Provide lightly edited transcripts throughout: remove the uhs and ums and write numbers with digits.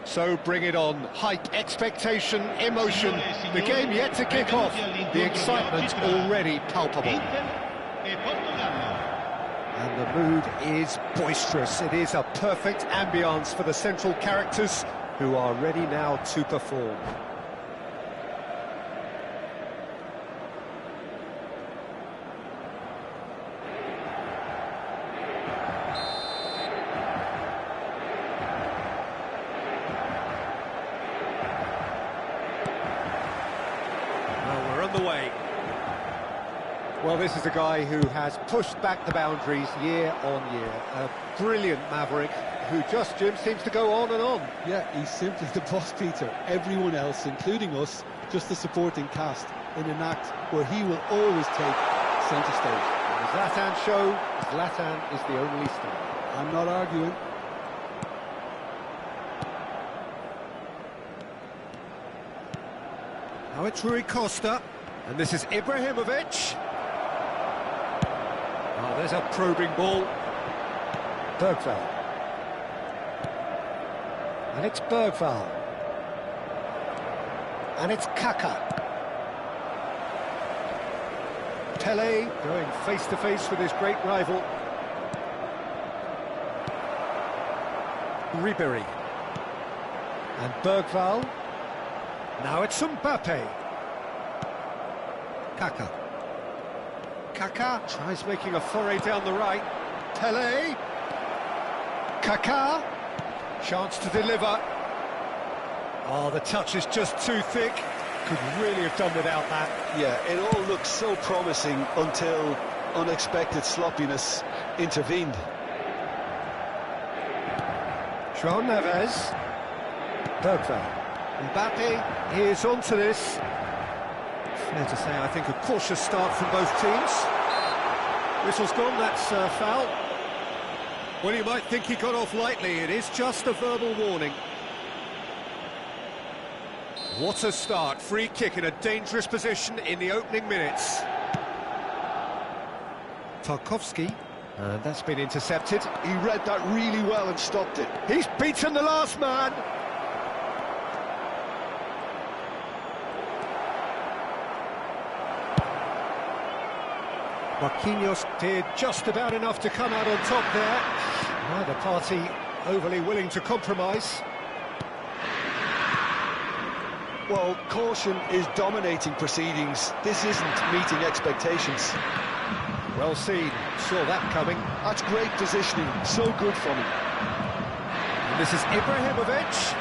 So bring it on. Hype, expectation, emotion. The game yet to kick off. The excitement already palpable. And the mood is boisterous. It is a perfect ambience for the central characters who are ready now to perform. Way. Well, this is a guy who has pushed back the boundaries year on year. A brilliant maverick who just, Jim, seems to go on and on. Yeah, he's simply the boss, Peter. Everyone else, including us, just the supporting cast in an act where he will always take centre stage. And the Zlatan show, Zlatan is the only star. I'm not arguing. Now it's Rui Costa. And this is Ibrahimovic. Oh, there's a probing ball. Bergvall. And it's Bergvall. And it's Kaka. Pele going face-to-face with his great rival. Ribery. And Bergvall. Now it's Mbappe. Kaka. Kaka tries making a foray down the right. Pele. Kaka. Chance to deliver. Oh, the touch is just too thick. Could really have done without that. Yeah, it all looked so promising until unexpected sloppiness intervened. João Neves. Bergvall. Mbappe is onto this. Fair to say, I think a cautious start from both teams. Whistle's gone, that's a foul. Well, you might think he got off lightly, it is just a verbal warning. What a start, free kick in a dangerous position in the opening minutes. Tarkowski, and that's been intercepted. He read that really well and stopped it. He's beaten the last man. Marquinhos did just about enough to come out on top there. Neither party overly willing to compromise. Well, caution is dominating proceedings. This isn't meeting expectations. Well seen, saw that coming. That's great positioning, so good from him. And this is Ibrahimovic.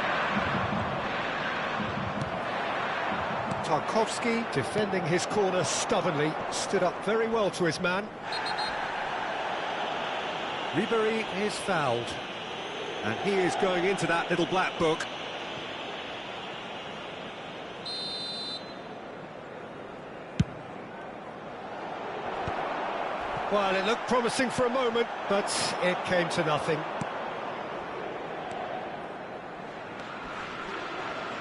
Tarkowski defending his corner stubbornly, stood up very well to his man. Ribery is fouled, and he is going into that little black book. Well, it looked promising for a moment, but it came to nothing.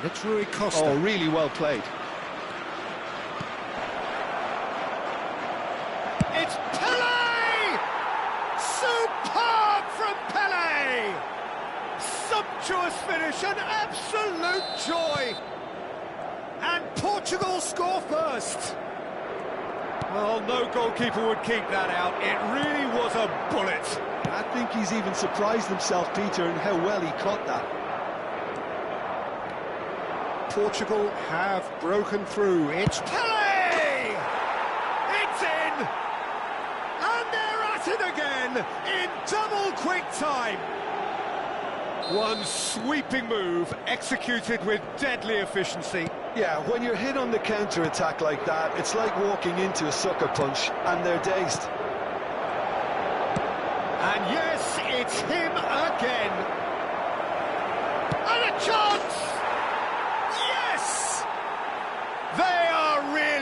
It's Rui Costa. Oh, really well played. It's Pele! Superb from Pele! Sumptuous finish, an absolute joy! And Portugal score first. Well, no goalkeeper would keep that out. It really was a bullet. I think he's even surprised himself, Peter, in how well he caught that. Portugal have broken through. It's Pele! It's in! And they're at it again in double quick time. One sweeping move executed with deadly efficiency. Yeah, when you're hit on the counter-attack like that, it's like walking into a sucker punch and they're dazed. And yes, it's him again. And a chance! Yes! They are really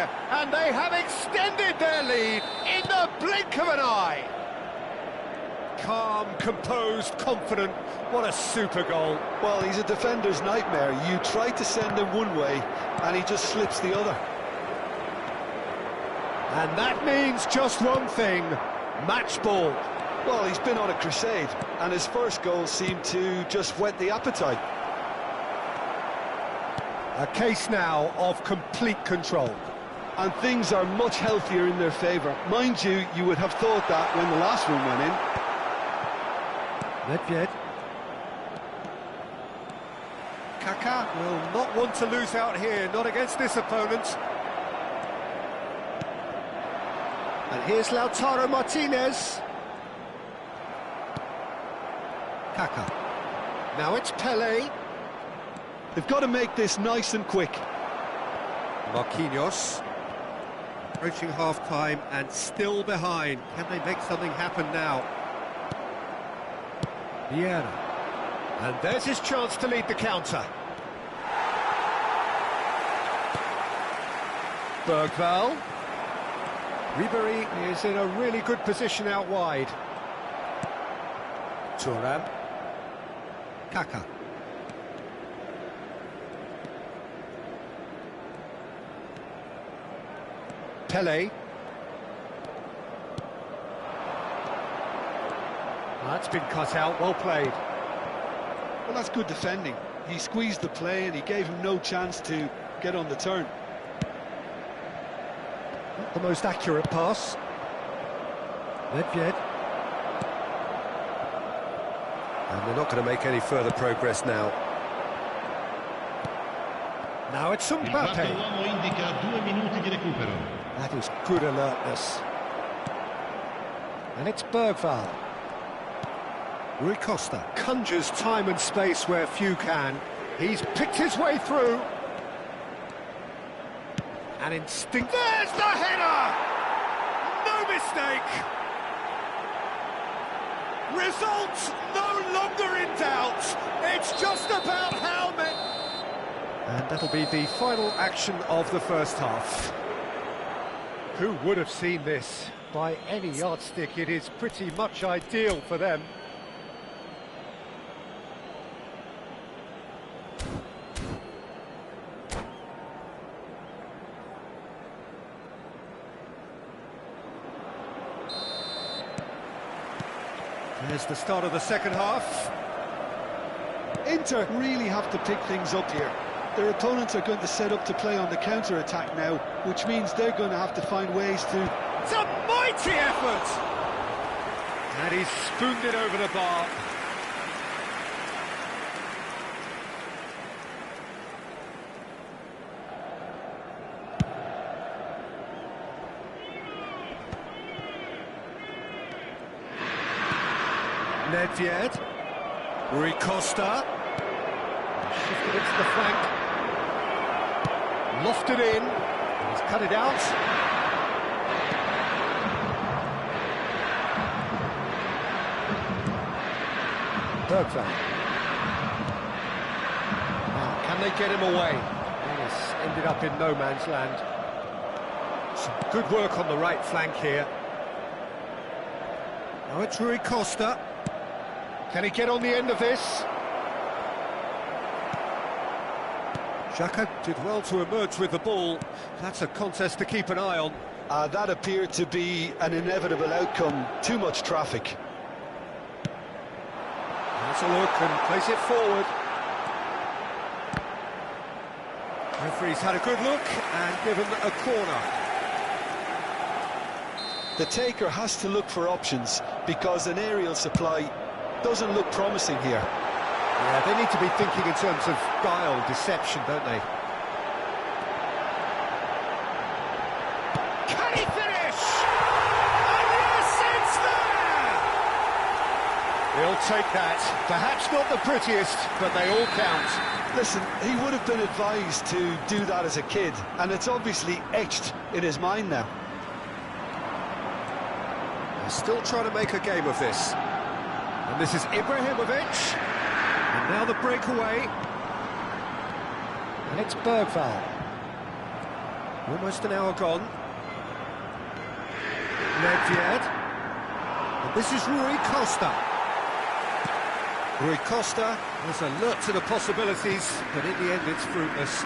here, and they have extended their lead in the blink of an eye. Calm, composed, confident. What a super goal. Well, he's a defender's nightmare. You try to send him one way, and he just slips the other. And that means just one thing, match ball. Well, he's been on a crusade, and his first goal seemed to just whet the appetite. A case now of complete control. And things are much healthier in their favour. Mind you, you would have thought that when the last one went in. Nedved. Kaká will not want to lose out here, not against this opponent. And here's Lautaro Martinez. Kaká. Now it's Pelé. They've got to make this nice and quick. Marquinhos. Approaching half-time and still behind. Can they make something happen now? Vieira. And there's his chance to lead the counter. Bergvall. Ribery is in a really good position out wide. Thuram. Kaká. Pelé. That's been cut out, well played. Well, that's good defending. He squeezed the play and he gave him no chance to get on the turn. Not the most accurate pass. Nedved. And they're not going to make any further progress now. Now it's Mbappe. That is good alertness. And it's Bergvall. Rui Costa conjures time and space where few can. He's picked his way through. And instinct. There's the header! No mistake! Results no longer in doubt. It's just about how many. And that'll be the final action of the first half. Who would have seen this? By any yardstick, it is pretty much ideal for them. There's the start of the second half. Inter really have to pick things up here. Their opponents are going to set up to play on the counter-attack now, which means they're going to have to find ways to... It's a mighty effort! And he's spooned it over the bar. Nedved. Rui Costa. Shifted it to the flank. Lofted in. He's cut it out. Bergvall. Now, can they get him away? Yes, ended up in no man's land. Some good work on the right flank here. Now it's Rui Costa. Can he get on the end of this? Xhaka did well to emerge with the ball. That's a contest to keep an eye on. That appeared to be an inevitable outcome. Too much traffic. That's a look and plays it forward. Referee's had a good look and given a corner. The taker has to look for options because an aerial supply doesn't look promising here. Yeah, they need to be thinking in terms of guile, deception, don't they? Can he finish? And yes, it's there! He'll take that. Perhaps not the prettiest, but they all count. Listen, he would have been advised to do that as a kid, and it's obviously etched in his mind now. They're still trying to make a game of this. And this is Ibrahimovic. And now the breakaway. And it's Bergvall. Almost an hour gone. Nedved. And this is Rui Costa. Rui Costa was alert to the possibilities, but in the end it's fruitless.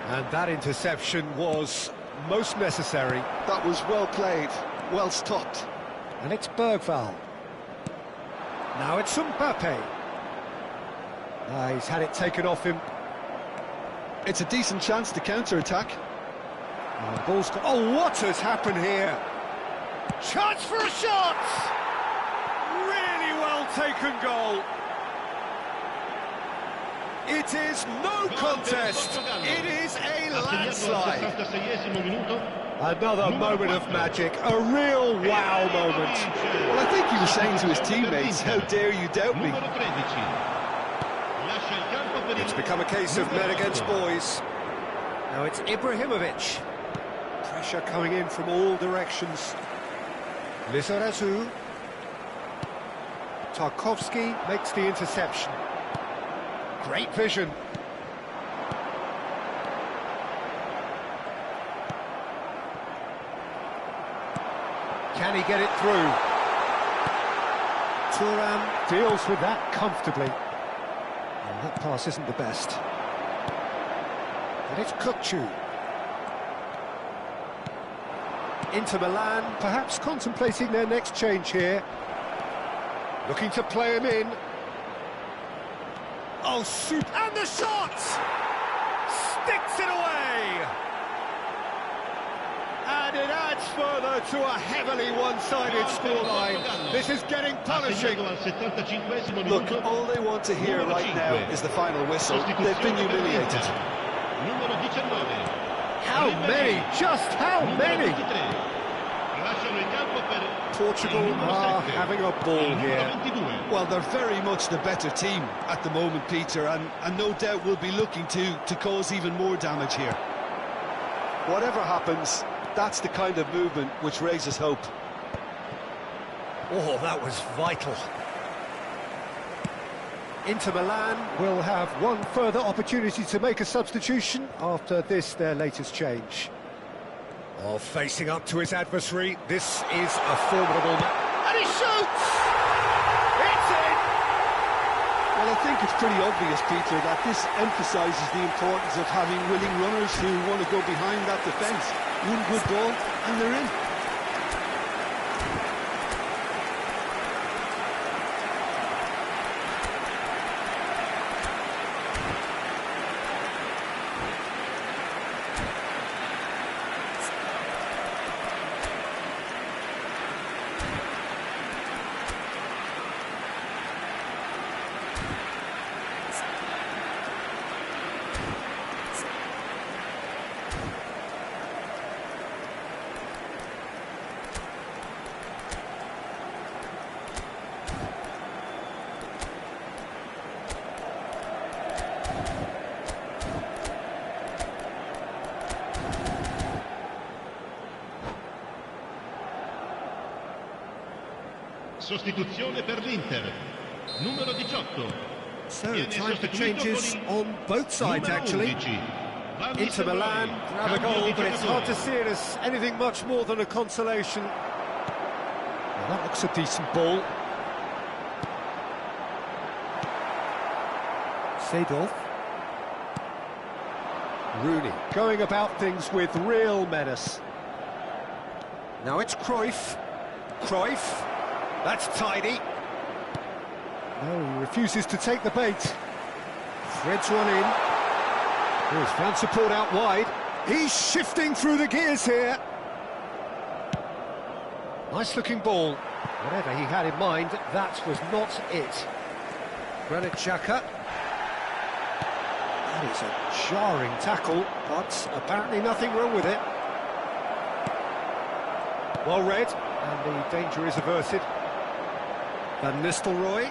And that interception was most necessary. That was well played, well stopped. And it's Bergvall. Now it's Mbappe. He's had it taken off him. It's a decent chance to counter-attack. Ball's got... Oh, what has happened here? Chance for a shot! Really well taken goal. It is no contest. It is a landslide. Another moment of magic, a real wow moment. Well, I think he was saying to his teammates, how dare you doubt me? It's become a case of men against boys. Now it's Ibrahimovic. Pressure coming in from all directions. Lizarazu. Tarkovsky makes the interception. Great vision. Can he get it through? Thuram deals with that comfortably. And that pass isn't the best. And it's Kukçu. Inter Milan, perhaps contemplating their next change here. Looking to play him in. Oh, super! And the shot! Sticks it away! And it adds further to a heavily one-sided scoreline. This is getting punishing. Look, all they want to hear right now is the final whistle. They've been humiliated. How many? Just how many? Portugal are having a ball here. Well, they're very much the better team at the moment, Peter, and no doubt will be looking to cause even more damage here. Whatever happens, that's the kind of movement which raises hope. Oh, that was vital. Inter Milan will have one further opportunity to make a substitution after this, their latest change. Oh, facing up to his adversary, this is a formidable match. And he shoots! It's in! Well, I think it's pretty obvious, Peter, that this emphasises the importance of having willing runners who want to go behind that defence. One good ball, and they're in. Sostituzione per l'Inter, numero 18. So, time for changes on both sides, actually. Inter Milan grab a goal, but it's hard to see it as anything much more than a consolation. Well, that looks a decent ball. Seedorf. Rooney going about things with real menace. Now it's Cruyff. Cruyff. That's tidy. No, he refuses to take the bait. Threads one in. Oh, he's found support out wide. He's shifting through the gears here. Nice looking ball. Whatever he had in mind, that was not it. Granit Xhaka. That is a jarring tackle, but apparently nothing wrong with it. Well read, and the danger is averted. Van Nistelrooy.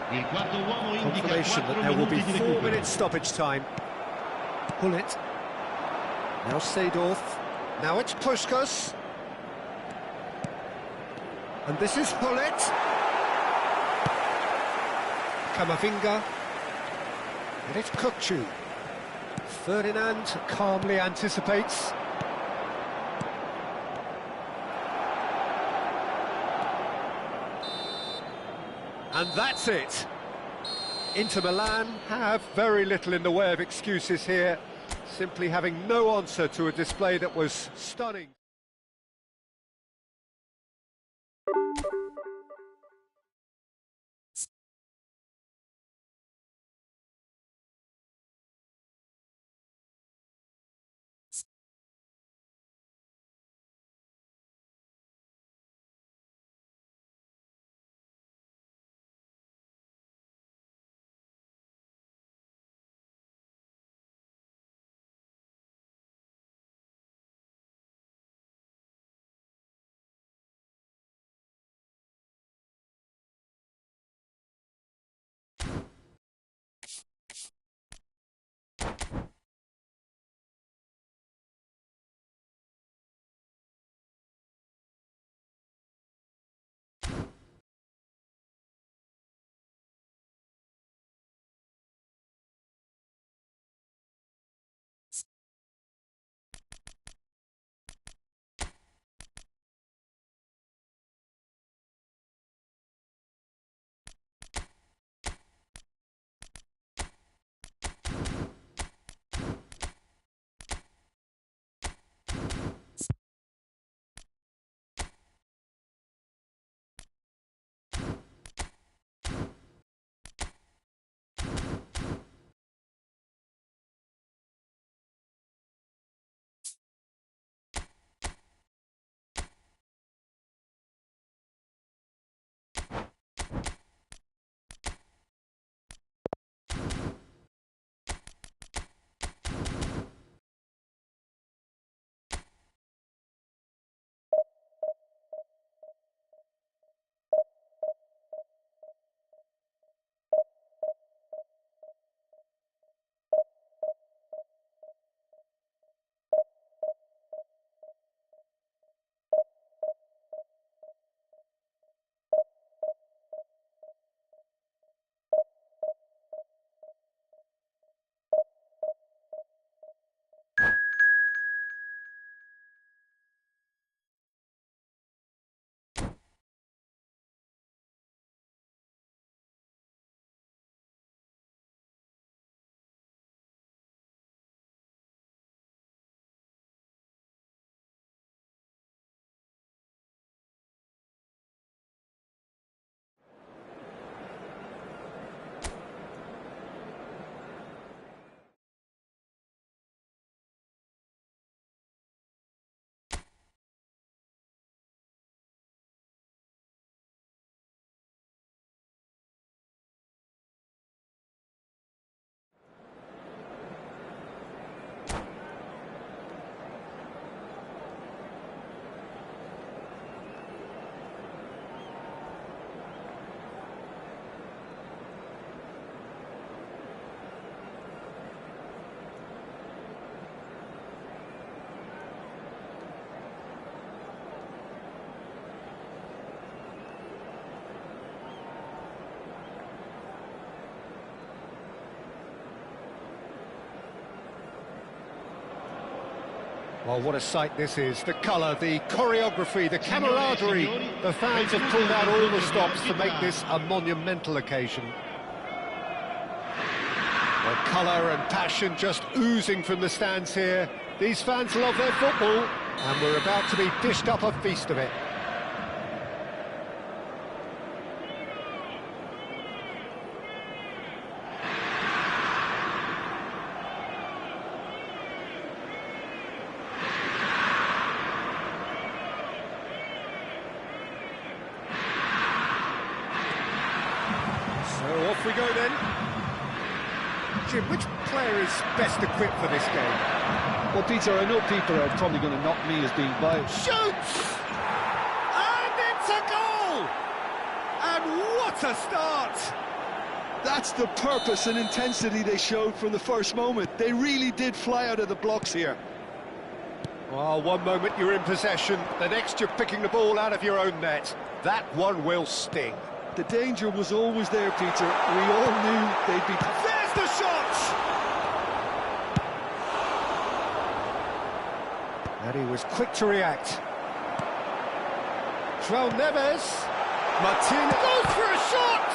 Confirmation that there will be 4 minutes stoppage time. Hullet. Now Seedorf. Now it's Puskás. And this is Hullet. Camavinga. And it's Kukçu. Ferdinand calmly anticipates. And that's it. Inter Milan have very little in the way of excuses here, simply having no answer to a display that was stunning. Well, what a sight this is. The colour, the choreography, the camaraderie. The fans have pulled out all the stops to make this a monumental occasion. The colour and passion just oozing from the stands here. These fans love their football, and we're about to be dished up a feast of it. So off we go then. Jim, which player is best equipped for this game? Well, Peter, I know people are probably going to knock me as being biased. Shoots! And it's a goal! And what a start! That's the purpose and intensity they showed from the first moment. They really did fly out of the blocks here. Well, one moment you're in possession, the next you're picking the ball out of your own net. That one will sting. The danger was always there, Peter. We all knew they'd be... There's the shot! And he was quick to react. João Neves. Martinez goes for a shot!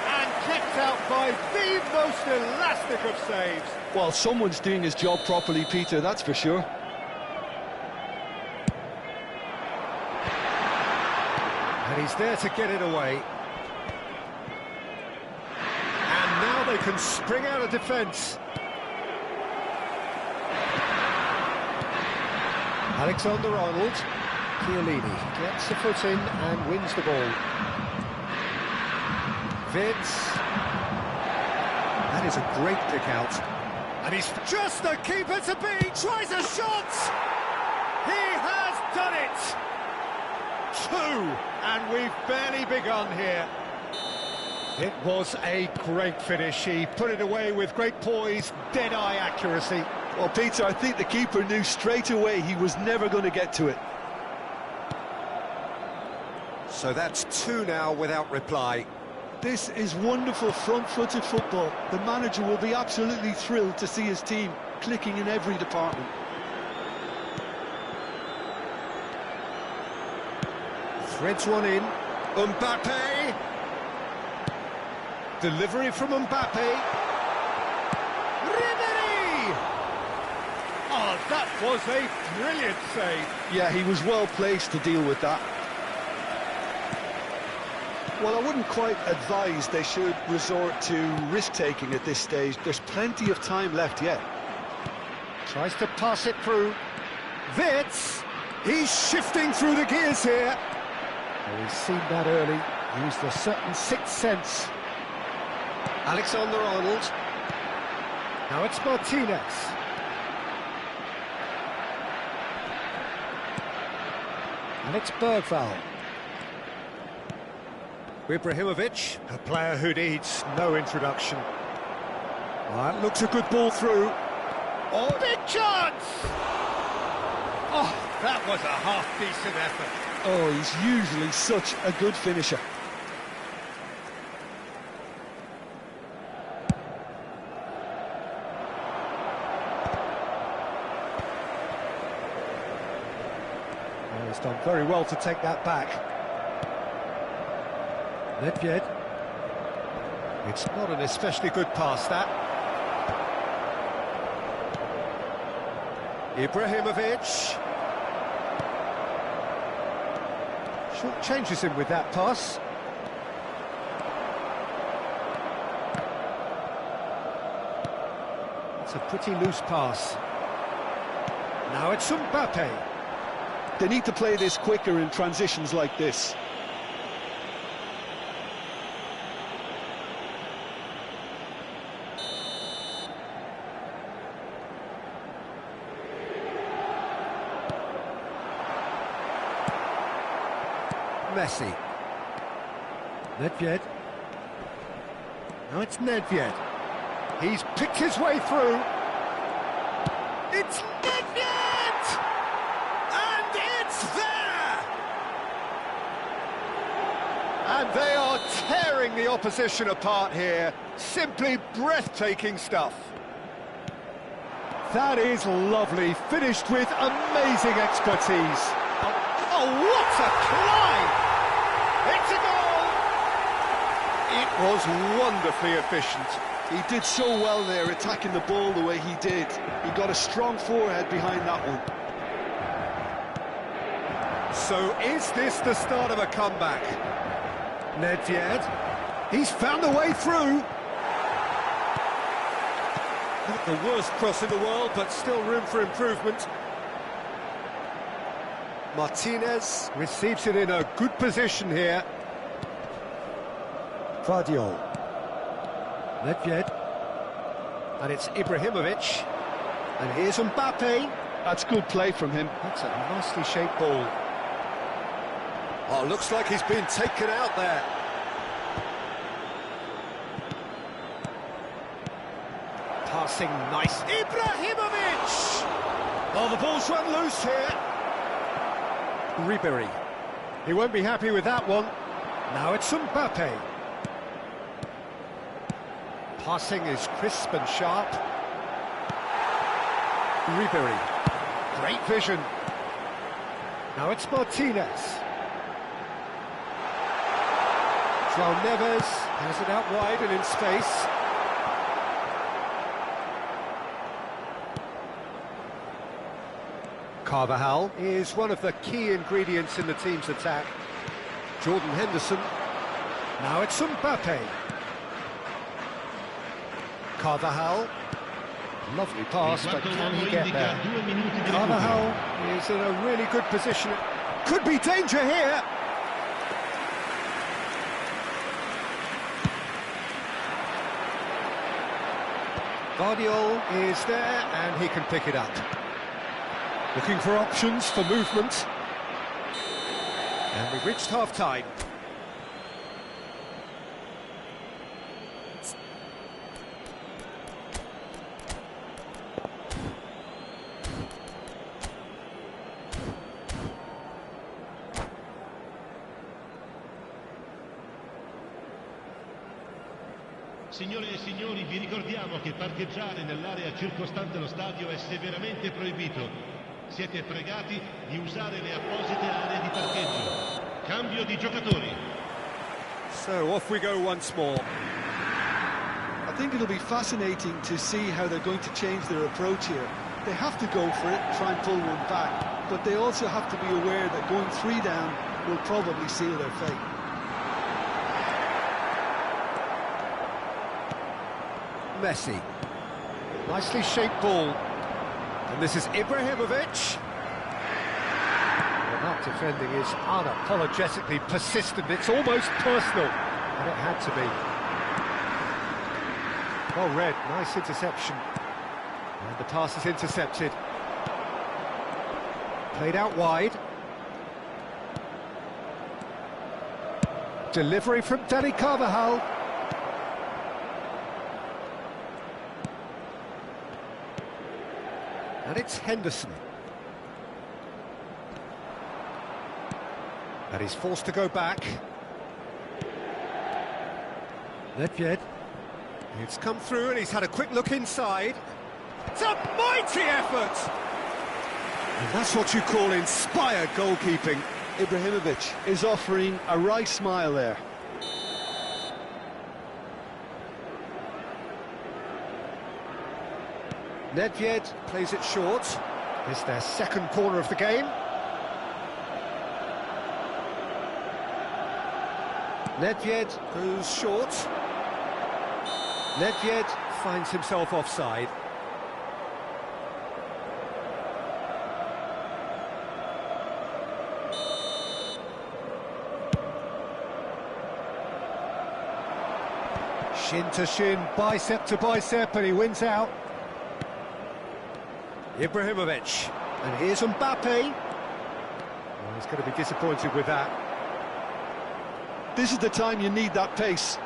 And kept out by the most elastic of saves. Well, someone's doing his job properly, Peter, that's for sure. And he's there to get it away. And now they can spring out of defence. Alexander-Arnold. Chiellini gets the foot in and wins the ball. Vitz. That is a great pick out. And he's just the keeper to beat. Tries a shot. He has done it. 2, and we've barely begun here. It was a great finish. He put it away with great poise, dead-eye accuracy. Well, Peter, I think the keeper knew straight away he was never going to get to it. So that's 2 now without reply. This is wonderful front-footed football. The manager will be absolutely thrilled to see his team clicking in every department. Threads one in. Mbappe. Delivery from Mbappe. Ribery! Oh, that was a brilliant save. Yeah, he was well placed to deal with that. Well, I wouldn't quite advise they should resort to risk-taking at this stage. There's plenty of time left yet. Tries to pass it through. Vitz! He's shifting through the gears here. Well, he's seen that early. Used a certain sixth sense. Alexander-Arnold. Now it's Martinez. And it's Bergvall. Ibrahimovic, a player who needs no introduction. That looks a good ball through. Oh, big chance! Oh, that was a half-decent effort. Oh, he's usually such a good finisher. Well, he's done very well to take that back. Nedved. It's not an especially good pass, that. Ibrahimovic. Short changes him with that pass. It's a pretty loose pass. Now it's Mbappe. They need to play this quicker in transitions like this. Messi. Nedved. Now it's Nedved. He's picked his way through. It's Nedved! And it's there! And they are tearing the opposition apart here. Simply breathtaking stuff. That is lovely, finished with amazing expertise. Oh, what a climb! It's a goal! It was wonderfully efficient. He did so well there, attacking the ball the way he did. He got a strong forehead behind that one. So is this the start of a comeback? Nedved, he's found a way through. Not the worst cross in the world, but still room for improvement. Martinez receives it in a good position here. Guardiola. Nedved. And it's Ibrahimovic. And here's Mbappe. That's good play from him. That's a nicely shaped ball. Oh, looks like he's been taken out there. Passing nice. Ibrahimovic! Oh, the ball's run loose here. Ribery. He won't be happy with that one. Now it's Mbappe. Passing is crisp and sharp. Ribery. Great vision. Now it's Martinez. João Neves has it out wide and in space. Carvajal is one of the key ingredients in the team's attack. Jordan Henderson. Now it's Mbappe. Carvajal. Lovely pass, but can he get there? Carvajal is in a really good position. Could be danger here. Guardiola is there, and he can pick it up. Looking for options for movement. And we've reached half-time. Signore e signori, vi ricordiamo che parcheggiare nell'area circostante lo stadio è severamente proibito. Siete pregati di usare le apposite aree di parcheggio. Cambio di giocatori. So off we go once more. I think it'll be fascinating to see how they're going to change their approach here. They have to go for it, try and pull one back, but they also have to be aware that going 3 down will probably seal their fate. Messi. Nicely shaped ball. And this is Ibrahimovic. Well, that defending is unapologetically persistent. It's almost personal. And it had to be. Well read. Nice interception. And the pass is intercepted. Played out wide. Delivery from Dani Carvajal. And it's Henderson. And he's forced to go back. Nedved. It's come through and he's had a quick look inside. It's a mighty effort! And that's what you call inspired goalkeeping. Ibrahimovic is offering a right smile there. Nedved plays it short. It's their second corner of the game. Nedved goes short. Nedved finds himself offside. Shin to shin, bicep to bicep, and he wins out. Ibrahimovic, and here's Mbappe. Well, he's going to be disappointed with that. This is the time you need that pace.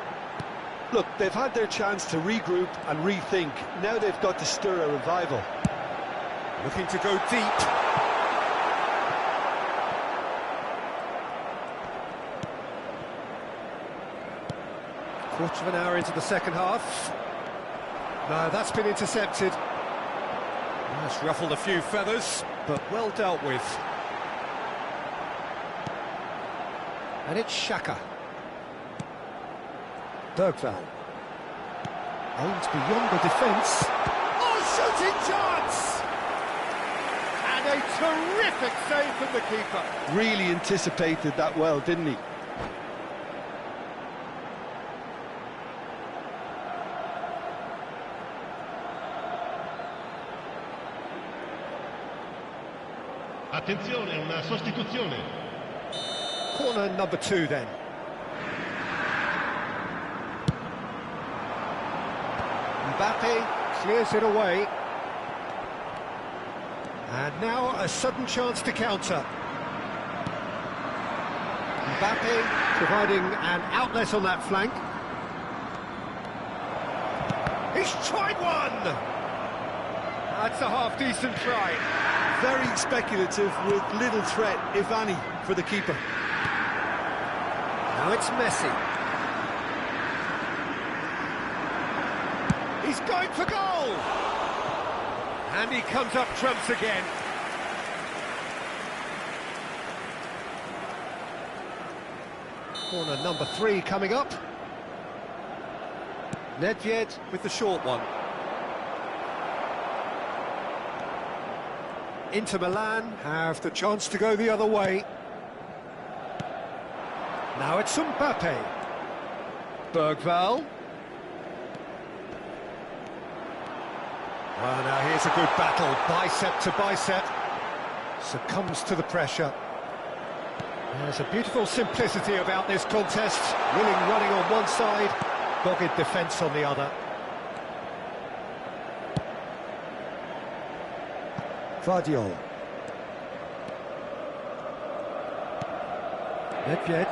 Look, they've had their chance to regroup and rethink. Now they've got to stir a revival. Looking to go deep. Quarter of an hour into the second half. No, that's been intercepted. That's ruffled a few feathers, but well dealt with. And it's Xhaka. Bergvall. Aims beyond the defence. Oh, shooting chance! And a terrific save from the keeper. Really anticipated that well, didn't he? Attenzione, una sostituzione. Corner number 2 then. Mbappe clears it away. And now a sudden chance to counter. Mbappe providing an outlet on that flank. He's tried one! That's a half-decent try. Very speculative with little threat, if any, for the keeper. Now it's Messi. He's going for goal! And he comes up trumps again. Corner number 3 coming up. Nedved with the short one. Inter Milan have the chance to go the other way. Now it's Mbappe. Bergvall. Well, now here's a good battle, bicep to bicep. Succumbs to the pressure. There's a beautiful simplicity about this contest. Willing running on one side, dogged defence on the other. Vardiol. Nedved.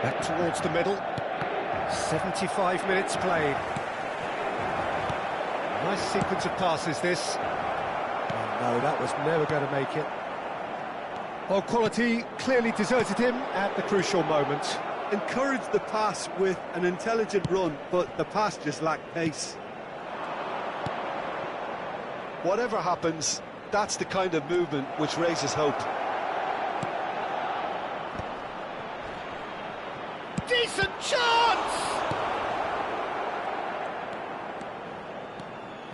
Back towards the middle. 75 minutes played. Nice sequence of passes, this. Oh, no, that was never going to make it. Well, quality clearly deserted him at the crucial moment. Encouraged the pass with an intelligent run, but the pass just lacked pace. Whatever happens, that's the kind of movement which raises hope. Decent chance!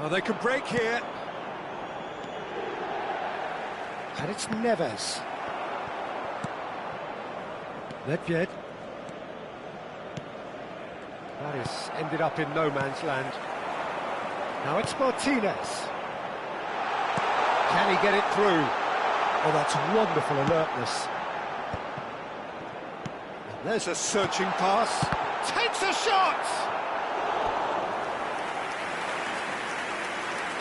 Oh, they can break here. And it's Neves. Nedved. Marius ended up in no man's land. Now it's Martinez. Can he get it through? Oh, that's wonderful alertness. And there's a searching pass. Takes a shot!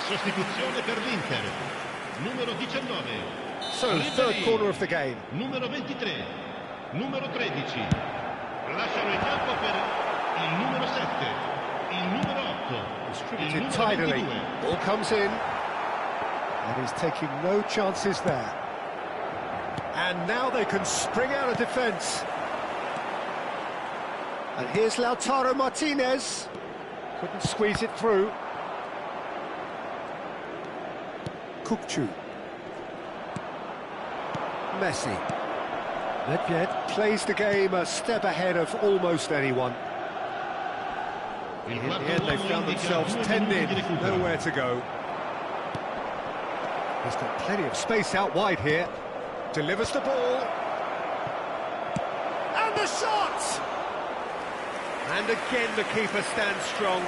Sostituzione per l'Inter. Numero 19. So, third corner of the game. Numero 23. Numero 13. Lasciano il campo per il numero 7. Il numero 8. Distributed tidily. Ball comes in. And he's taking no chances there. And now they can spring out of defence. And here's Lautaro Martinez. Couldn't squeeze it through. Kukçu. Messi. Nedved plays the game a step ahead of almost anyone. In the end, they found themselves 10 in, nowhere to go. He's got plenty of space out wide here. Delivers the ball. And the shot! And again, the keeper stands strong.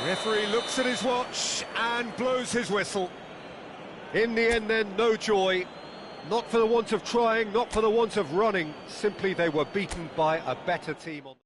Referee looks at his watch and blows his whistle. In the end then, no joy. Not for the want of trying, not for the want of running. Simply they were beaten by a better team on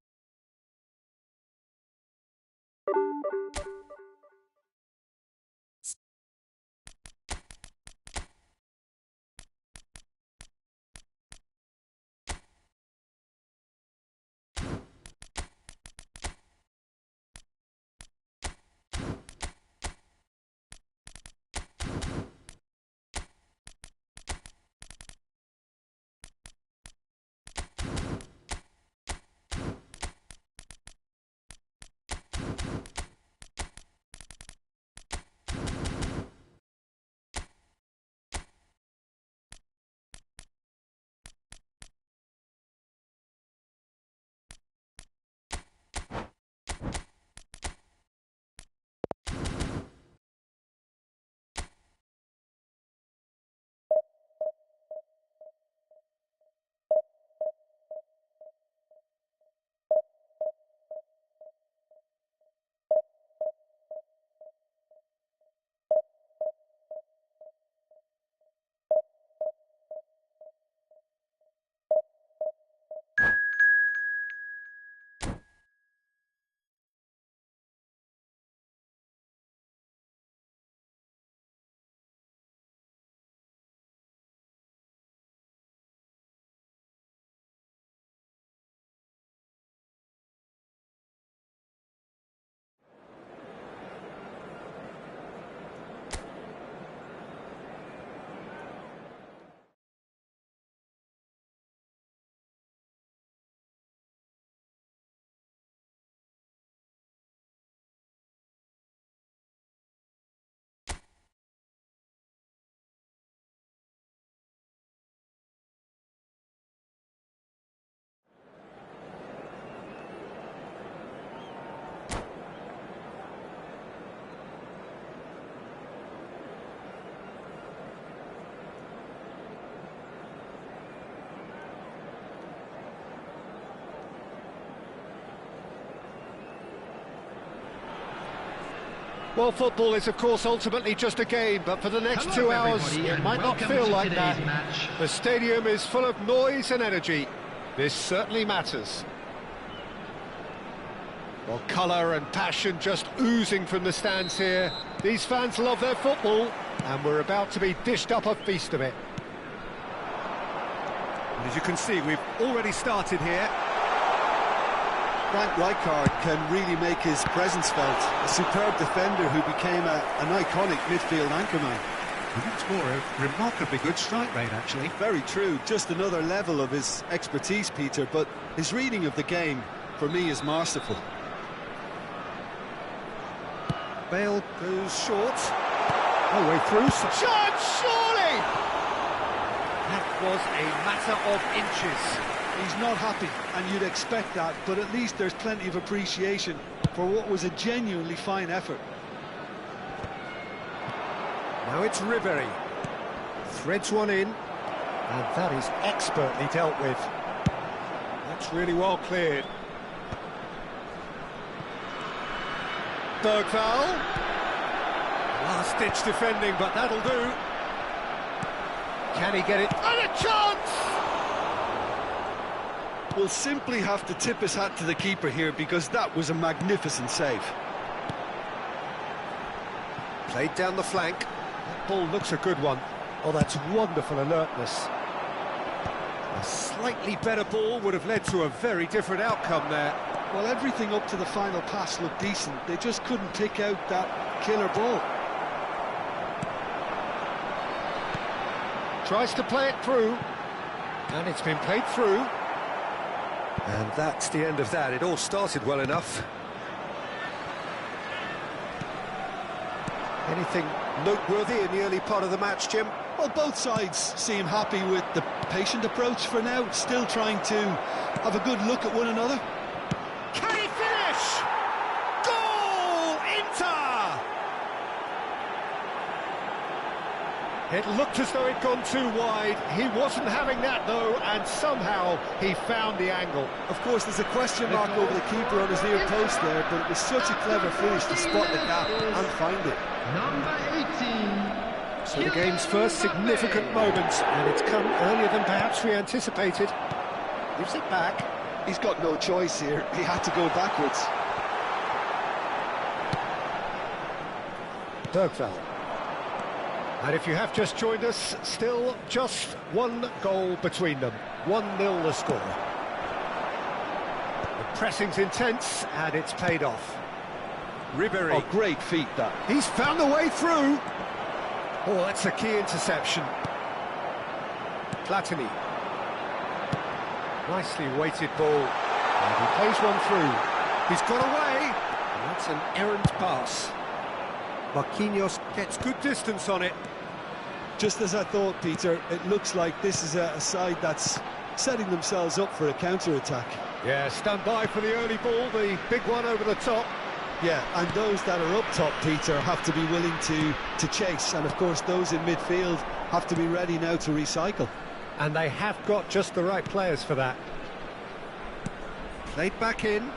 Well, football is, of course, ultimately just a game, but for the next 2 hours, it might not feel like that. Match. The stadium is full of noise and energy. This certainly matters. Well, colour and passion just oozing from the stands here. These fans love their football, and we're about to be dished up a feast of it. And as you can see, we've already started here. Frank Rijkaard can really make his presence felt. A superb defender who became an iconic midfield anchorman. It's more a remarkably good strike rate, actually. Very true, just another level of his expertise, Peter, but his reading of the game, for me, is masterful. Bale goes short. No way through. Chance, surely! That was a matter of inches. He's not happy, and you'd expect that, but at least there's plenty of appreciation for what was a genuinely fine effort. Now it's Ribery. Threads one in, and that is expertly dealt with. That's really well cleared. Bergvall. Last-ditch defending, but that'll do. Can he get it? And a chance! We'll simply have to tip his hat to the keeper here, because that was a magnificent save. Played down the flank. That ball looks a good one. Oh, that's wonderful alertness. A slightly better ball would have led to a very different outcome there. Well, everything up to the final pass looked decent. They just couldn't pick out that killer ball. Tries to play it through, and it's been played through. And that's the end of that. It all started well enough. Anything noteworthy in the early part of the match, Jim? Well, both sides seem happy with the patient approach for now, still trying to have a good look at one another. Can he finish? Goal! Inter! It looked as though it'd gone too wide. He wasn't having that, though, and somehow he found the angle. Of course, there's a question mark over the keeper on his near post there, but it was such a clever finish to spot the gap and find it. Number 18. So the game's first significant moment, and it's come earlier than perhaps we anticipated. Gives it back. He's got no choice here. He had to go backwards. Bergvall. And if you have just joined us, still just one goal between them. 1-0 the score. The pressing's intense, and it's paid off. Ribery. Oh, great feat, that. He's found a way through. Oh, that's a key interception. Platini. Nicely weighted ball. And he plays one through. He's got away. And that's an errant pass. Marquinhos gets good distance on it. Just as I thought, Peter, it looks like this is a side that's setting themselves up for a counter-attack. Yeah, stand by for the early ball, the big one over the top. Yeah, and those that are up top, Peter, have to be willing to chase. And, of course, those in midfield have to be ready now to recycle. And they have got just the right players for that. Played back in.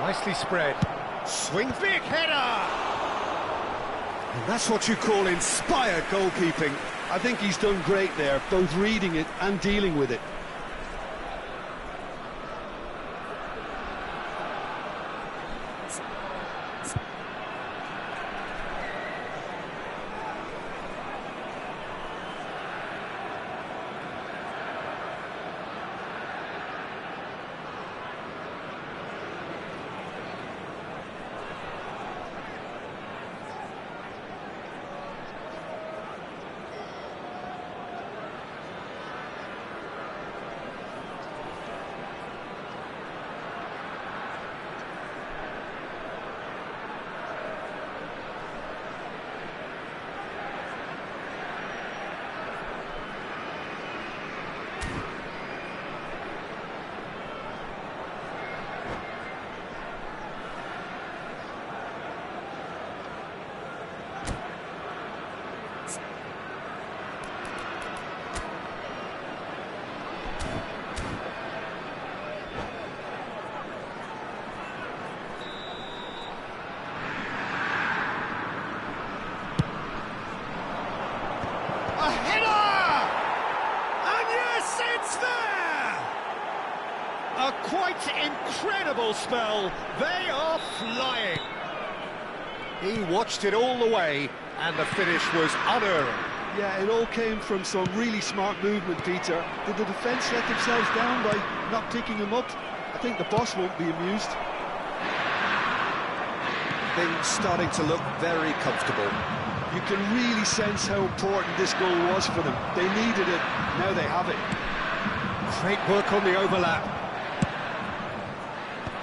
Nicely spread. Swing big header! And that's what you call inspired goalkeeping. I think he's done great there, both reading it and dealing with it. incredible spell. They are flying. He watched it all the way, and the finish was unerring. Yeah, it all came from some really smart movement, Peter. Did the defence let themselves down by not picking him up? I think the boss won't be amused. Things starting to look very comfortable. You can really sense how important this goal was for them. They needed it, now they have it. Great work on the overlap.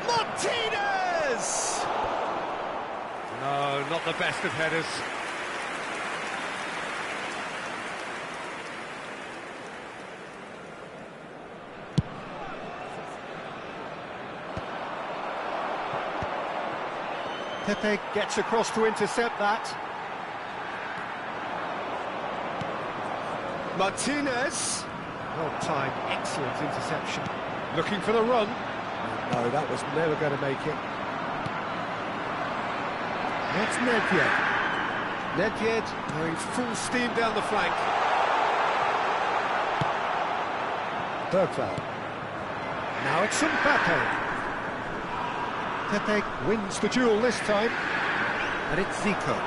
Martinez! No, not the best of headers. Pepe gets across to intercept that. Martinez. Well timed, excellent interception. Looking for the run. No, that was never going to make it. That's Nedved. Nedved going full steam down the flank. Bergvall. Now it's Mbappe. Pepe wins the duel this time, and it's Zico.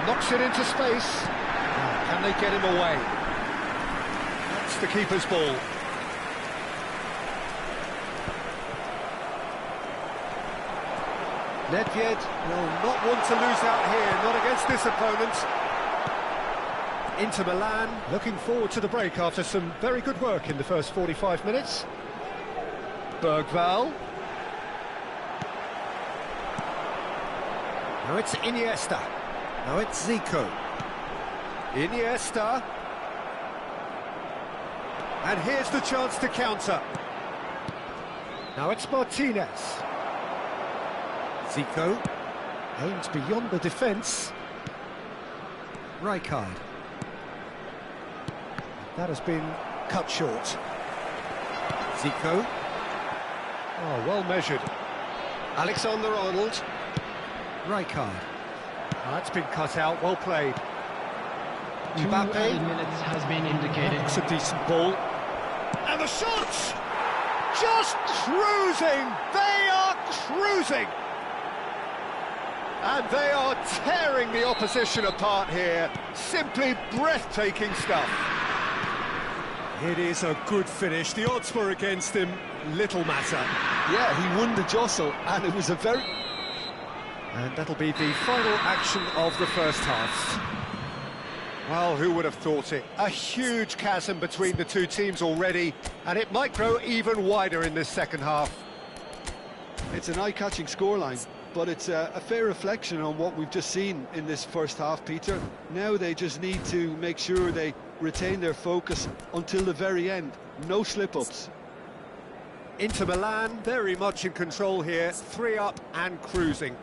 Knocks it into space. Oh, can they get him away? That's the keeper's ball. Nedved will not want to lose out here, not against this opponent. Inter Milan looking forward to the break after some very good work in the first 45 minutes. Bergvall. Now it's Iniesta. Now it's Zico. Iniesta. And here's the chance to counter. Now it's Martinez. Zico. Aims beyond the defence. Ryger. That has been cut short. Zico. Oh, well measured. Alexander-Arnold. Ryger. That's been cut out, well played. Mbappe. 2 minutes has been indicated. That's a decent ball. And the shots! Just cruising! They are cruising! And they are tearing the opposition apart here. Simply breathtaking stuff. It is a good finish. The odds were against him. Little matter. Yeah, he won the jostle, and it was a very... And that'll be the final action of the first half. Well, who would have thought it? A huge chasm between the two teams already, and it might grow even wider in this second half. It's an eye-catching scoreline, but it's a fair reflection on what we've just seen in this first half, Peter. Now they just need to make sure they retain their focus until the very end. No slip-ups. Inter Milan very much in control here, 3 up and cruising.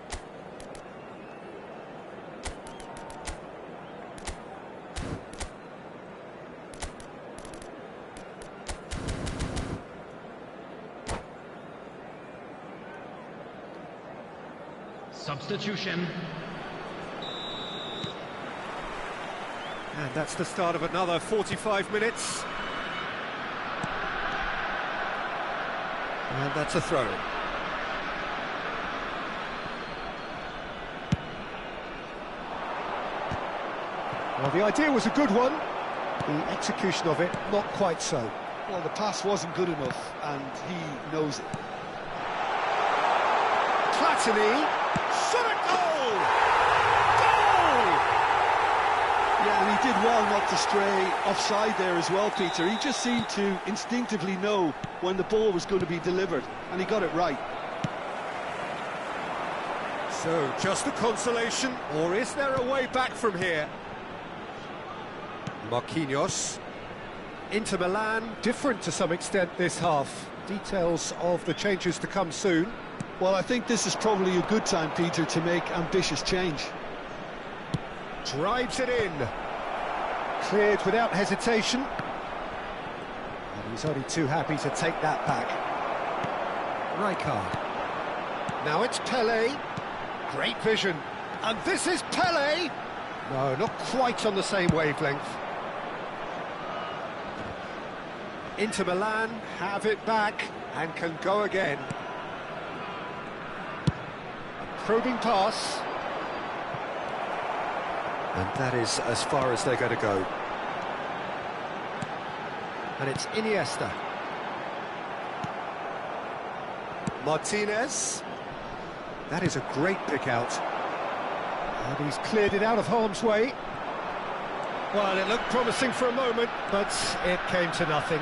Substitution. And that's the start of another 45 minutes. And that's a throw. Well, the idea was a good one. The execution of it, not quite so. Well, the pass wasn't good enough, and he knows it. Platini, shot a goal! Goal! Yeah, and he did well not to stray offside there as well, Peter. He just seemed to instinctively know when the ball was going to be delivered, and he got it right. So, just a consolation, or is there a way back from here? Marquinhos. Inter Milan, different to some extent this half. Details of the changes to come soon. Well, I think this is probably a good time, Peter, to make ambitious change. Drives it in. Cleared without hesitation. And he's only too happy to take that back. Ryger. Now it's Pelé. Great vision. And this is Pelé. No, not quite on the same wavelength. Inter Milan have it back and can go again. probing pass. And that is as far as they're going to go. And it's Iniesta. Martinez. That is a great pick out. And he's cleared it out of harm's way. Well, it looked promising for a moment, but it came to nothing.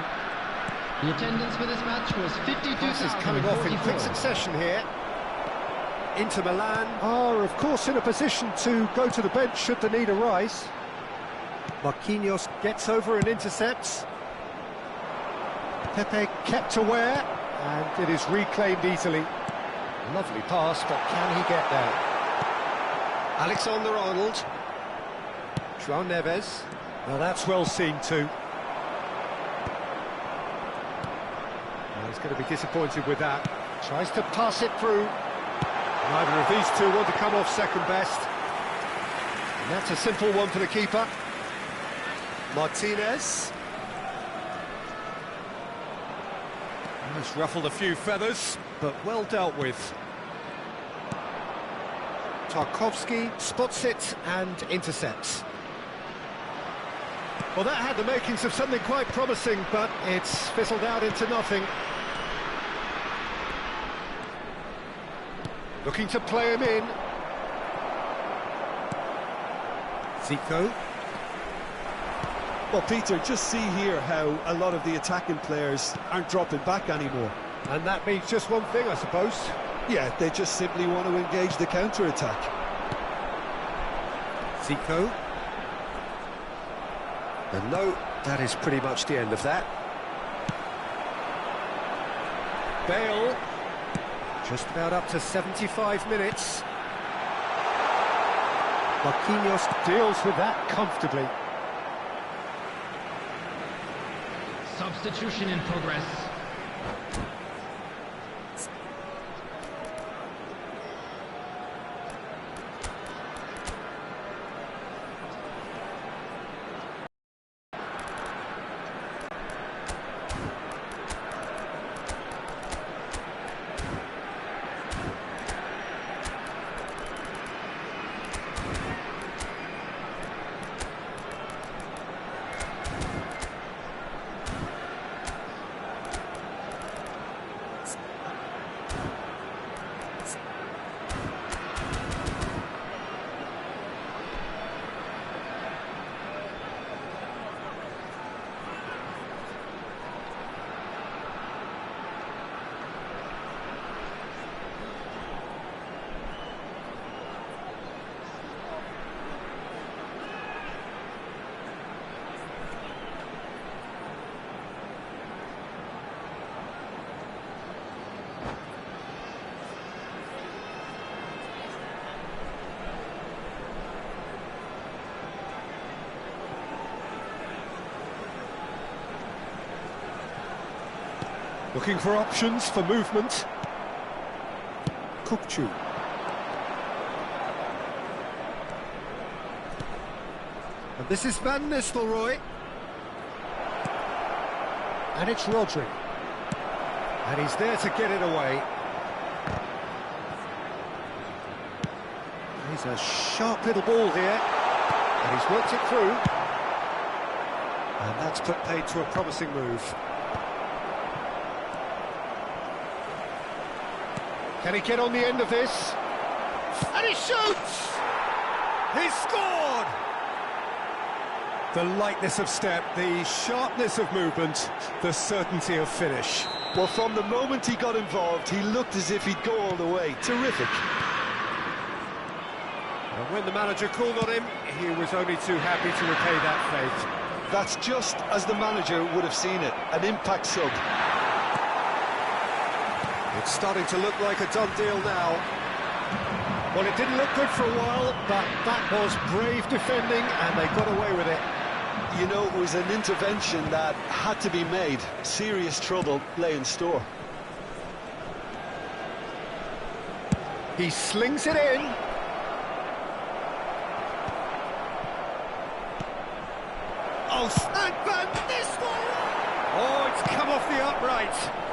The attendance for this match was 52,000. Passes coming off in quick succession here. Inter Milan are, of course, in a position to go to the bench should the need arise. Marquinhos gets over and intercepts. Pepe kept aware, and it is reclaimed easily. Lovely pass, but can he get there? Alexander-Arnold. João Neves. Well, that's well seen too. Well, he's going to be disappointed with that. Tries to pass it through. Neither of these two want to come off second best. And that's a simple one for the keeper. Martinez. He's ruffled a few feathers, but well dealt with. Tarkowski spots it and intercepts. Well, that had the makings of something quite promising, but it's fizzled out into nothing. Looking to play him in. Zico. Well, Peter, just see here how a lot of the attacking players aren't dropping back anymore. And that means just one thing, I suppose. Yeah, they just simply want to engage the counter-attack. Zico. And no, that is pretty much the end of that. Bale. Just about up to 75 minutes. Marquinhos deals with that comfortably. Substitution in progress. Looking for options for movement. Kukçu. And this is Van Nistelrooy. And it's Rodri. And he's there to get it away. He's a sharp little ball here. And he's worked it through. And that's put paid to a promising move. Can he get on the end of this? And he shoots! He's scored! The lightness of step, the sharpness of movement, the certainty of finish. Well, from the moment he got involved, he looked as if he'd go all the way. Terrific. And when the manager called on him, he was only too happy to repay that faith. That's just as the manager would have seen it, an impact sub. It's starting to look like a done deal now. Well, it didn't look good for a while, but that was brave defending, and they got away with it. You know, it was an intervention that had to be made. Serious trouble lay in store. He slings it in. Oh, and Van Nistelrooy! Oh, it's come off the upright.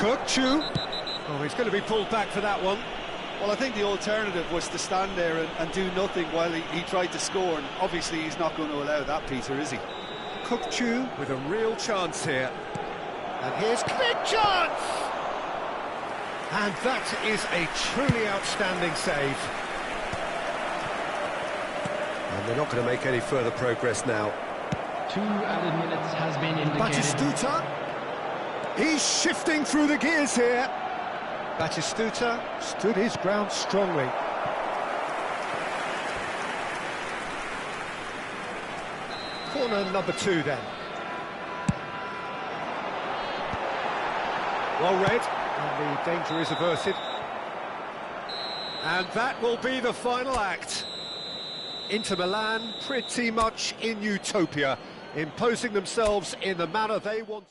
Kukçu. Oh, he's going to be pulled back for that one. Well, I think the alternative was to stand there and do nothing while he tried to score, and obviously he's not going to allow that, Peter, is he? Chu with a real chance here. And here's big chance! And that is a truly outstanding save. And they're not going to make any further progress now. 2 added minutes has been indicated. Batistuta. He's shifting through the gears here. Batistuta stood his ground strongly. Corner number 2 then. Well read, and the danger is averted. And that will be the final act. Inter Milan pretty much in utopia, imposing themselves in the manner they want.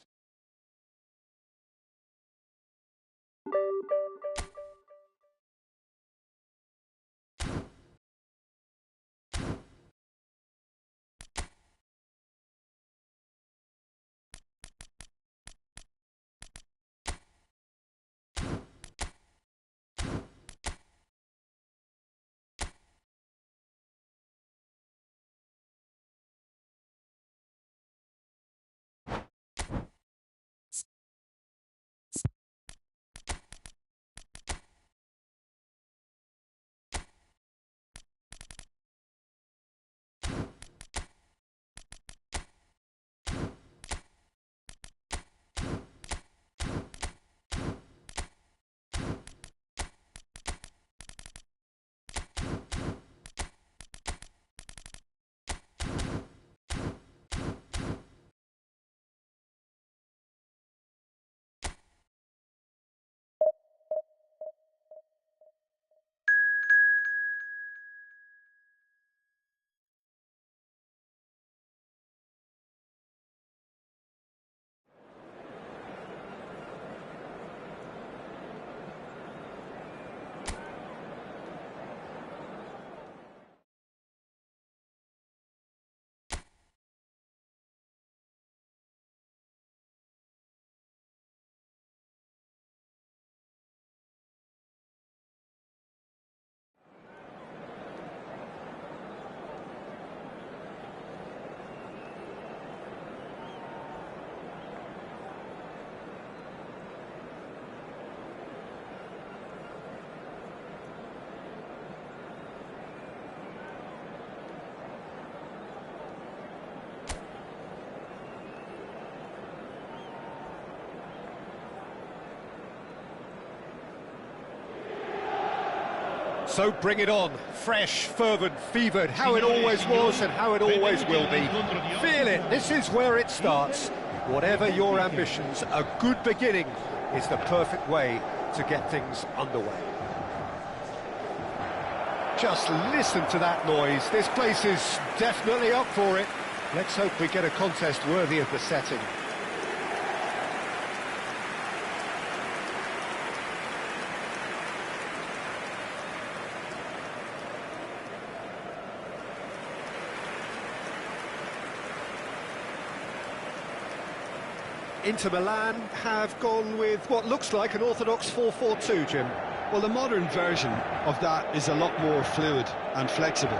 So bring it on, fresh, fervent, fevered, how it always was and how it always will be. Feel it, this is where it starts. Whatever your ambitions, a good beginning is the perfect way to get things underway. Just listen to that noise, this place is definitely up for it. Let's hope we get a contest worthy of the setting. Inter Milan have gone with what looks like an orthodox 4-4-2, Jim. Well, the modern version of that is a lot more fluid and flexible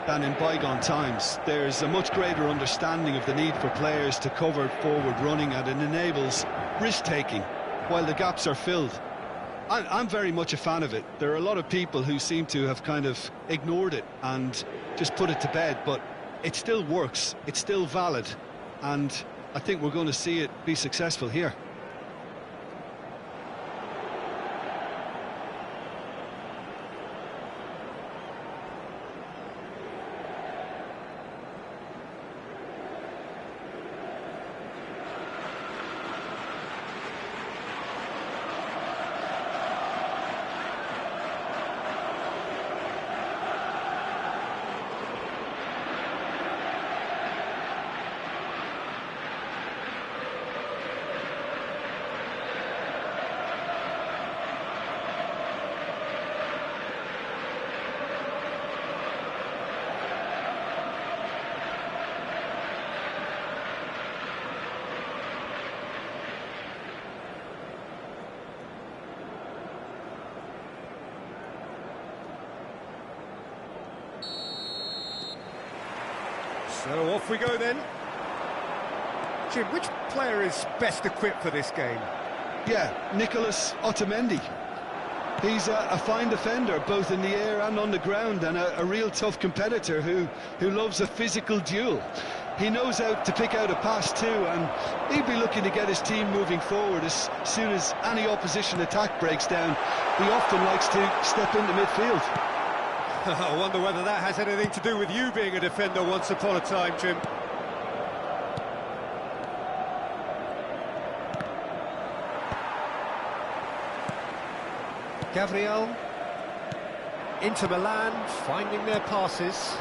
than in bygone times. There's a much greater understanding of the need for players to cover forward running, and it enables risk-taking while the gaps are filled. I'm very much a fan of it. There are a lot of people who seem to have kind of ignored it and just put it to bed, but it still works, it's still valid, and I think we're going to see it be successful here. So off we go then. Jim, which player is best equipped for this game? Yeah, Nicholas Otamendi. He's a fine defender, both in the air and on the ground, and a real tough competitor who loves a physical duel. He knows how to pick out a pass too, and he'd be looking to get his team moving forward as soon as any opposition attack breaks down. He often likes to step into midfield. I wonder whether that has anything to do with you being a defender once upon a time, Jim. Gabriel, Inter Milan, finding their passes.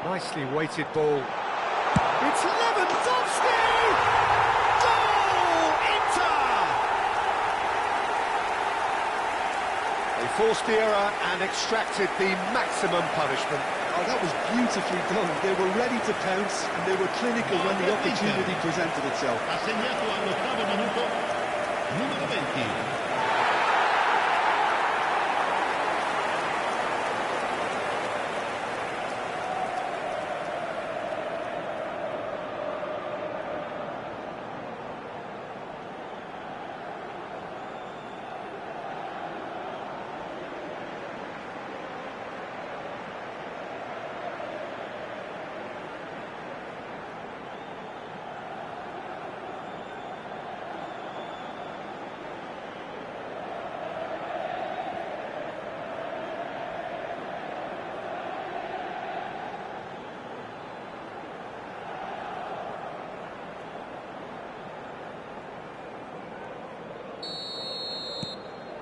Nicely weighted ball. It's Lewandowski! Goal! Inter! They forced the error and extracted the maximum punishment. Oh, that was beautifully done. They were ready to pounce, and they were clinical when the opportunity presented itself. Ha segnato all'8º minuto numero 20.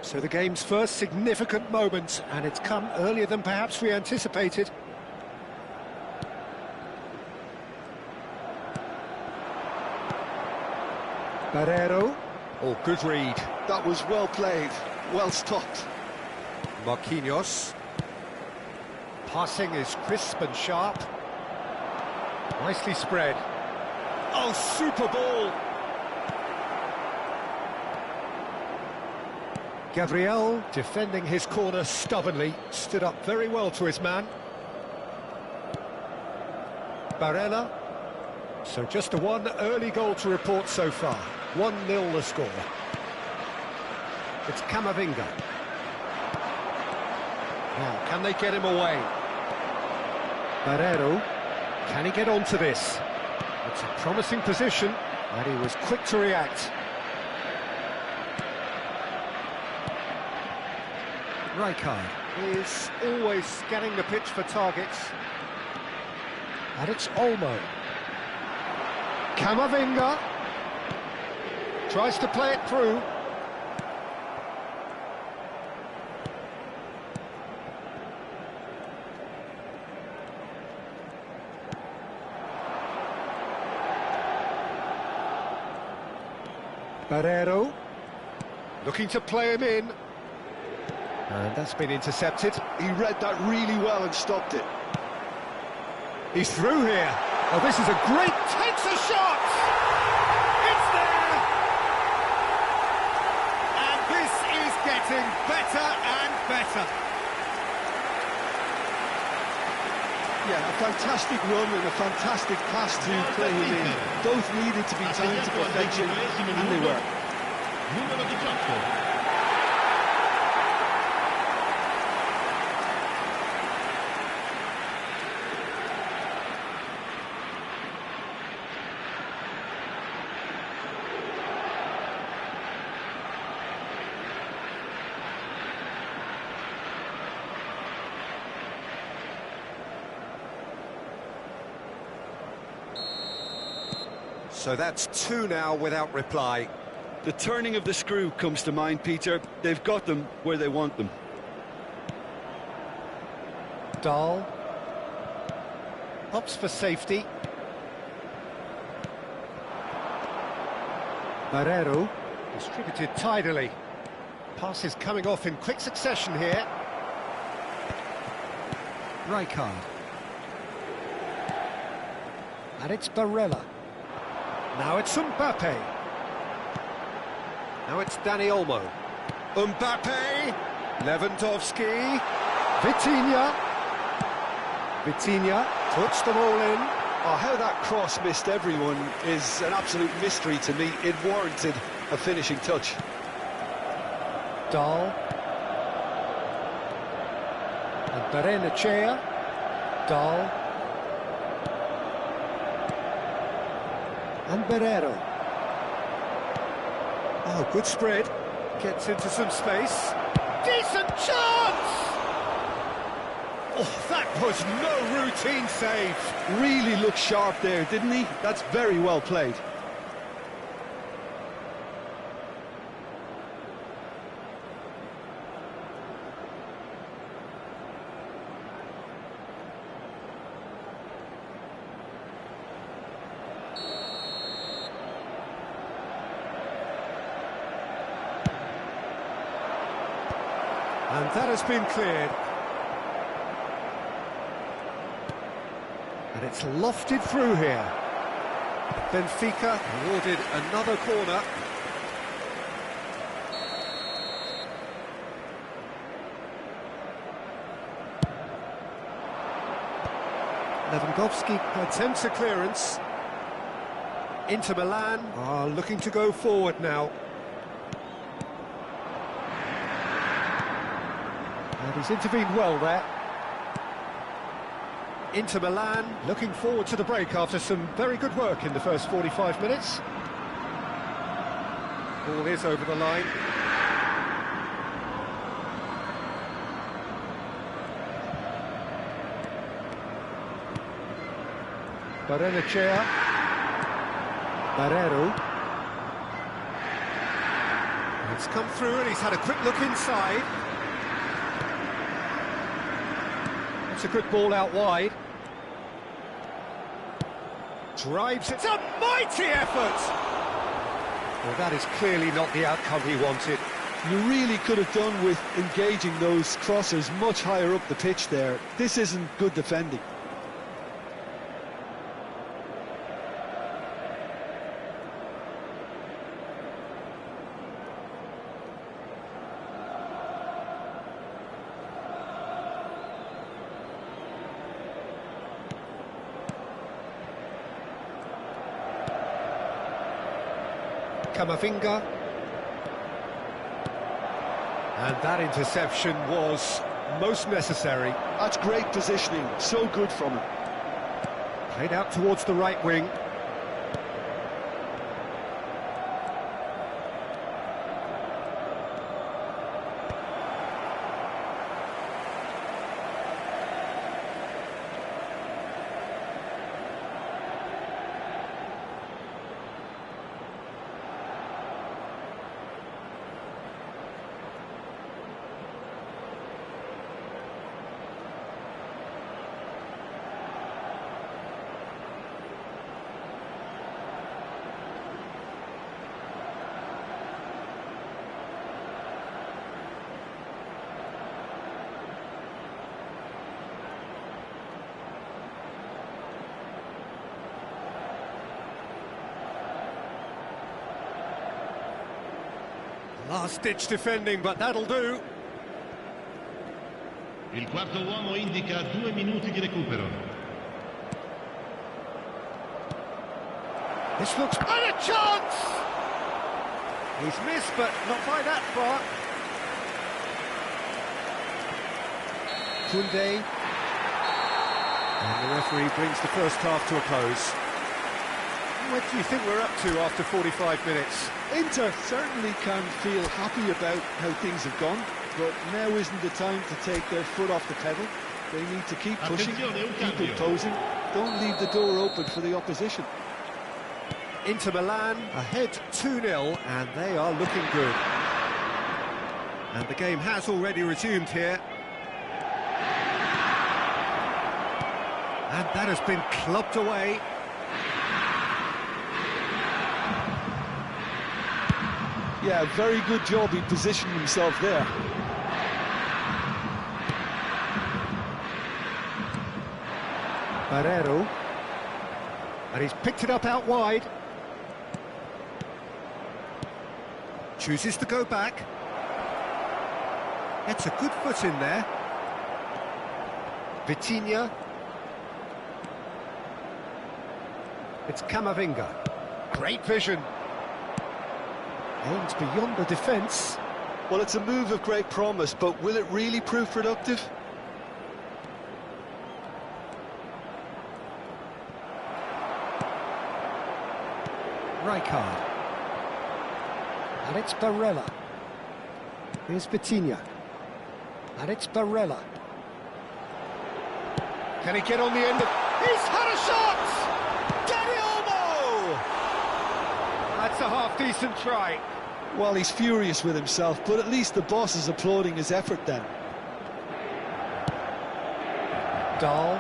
So the game's first significant moment, and it's come earlier than perhaps we anticipated. Barreiro. Oh, good read. That was well played, well stopped. Marquinhos. Passing is crisp and sharp. Nicely spread. Oh, super ball! Gabriel, defending his corner stubbornly, stood up very well to his man. Barella. So just one early goal to report so far. 1-0 the score. It's Camavinga. Now, can they get him away? Barreiro. Can he get onto this? It's a promising position, and he was quick to react. Ryger is always scanning the pitch for targets. And it's Olmo. Camavinga tries to play it through. Barreiro looking to play him in. And that's been intercepted. He read that really well and stopped it. He's through here. Oh, this is a great... Takes a shot! It's there! And this is getting better and better. Yeah, a fantastic run and a fantastic pass to play him in. Both needed to be timed to perfection, and they were. Numero 18. So that's 2 now without reply. The turning of the screw comes to mind, Peter. They've got them where they want them. Dahl opts for safety. Barreiro distributed tidily. Passes coming off in quick succession here. Ryger. And it's Barella. Now it's Mbappe. Now it's Dani Olmo. Mbappe. Lewandowski. Vitinha. Vitinha puts them all in. Oh, how that cross missed everyone is an absolute mystery to me. It warranted a finishing touch. Dahl. And Barrenechea. Dahl. And Barrero. Oh, good spread. Gets into some space. Decent chance! Oh, that was no routine save. Really looked sharp there, didn't he? That's very well played. And that has been cleared. And it's lofted through here. Benfica awarded another corner. Lewandowski attempts a clearance. Inter Milan are looking to go forward now. And he's intervened well there. Inter Milan looking forward to the break after some very good work in the first 45 minutes. Ball is over the line. Barrenechea. Barrero. It's come through and he's had a quick look inside. It's a good ball out wide. Drives, it's a mighty effort! Well, that is clearly not the outcome he wanted. You really could have done with engaging those crossers much higher up the pitch there. This isn't good defending. Camavinga. And that interception was most necessary. That's great positioning, so good from him. Played out towards the right wing. Last-ditch defending, but that'll do. Il quarto uomo indica 2 minuti di recupero. This looks... And a chance! He's missed, but not by that far. Koundé. And the referee brings the first half to a close. What do you think we're up to after 45 minutes? Inter certainly can feel happy about how things have gone, but now isn't the time to take their foot off the pedal. They need to keep pushing, keep imposing, don't leave the door open for the opposition. Inter Milan ahead 2-0, and they are looking good. And the game has already resumed here. And that has been clubbed away. Yeah, very good job. He positioned himself there. Barrero. And he's picked it up out wide. Chooses to go back. Gets a good foot in there. Vitinha. It's Camavinga. Great vision. Aims beyond the defence. Well, it's a move of great promise, but will it really prove productive? Rijkaard. And it's Barella. Here's Vitinha. And it's Barella. Can he get on the end of... He's had a shot! Danny Olmo! That's a half-decent try. Well, he's furious with himself, but at least the boss is applauding his effort then. Dahl.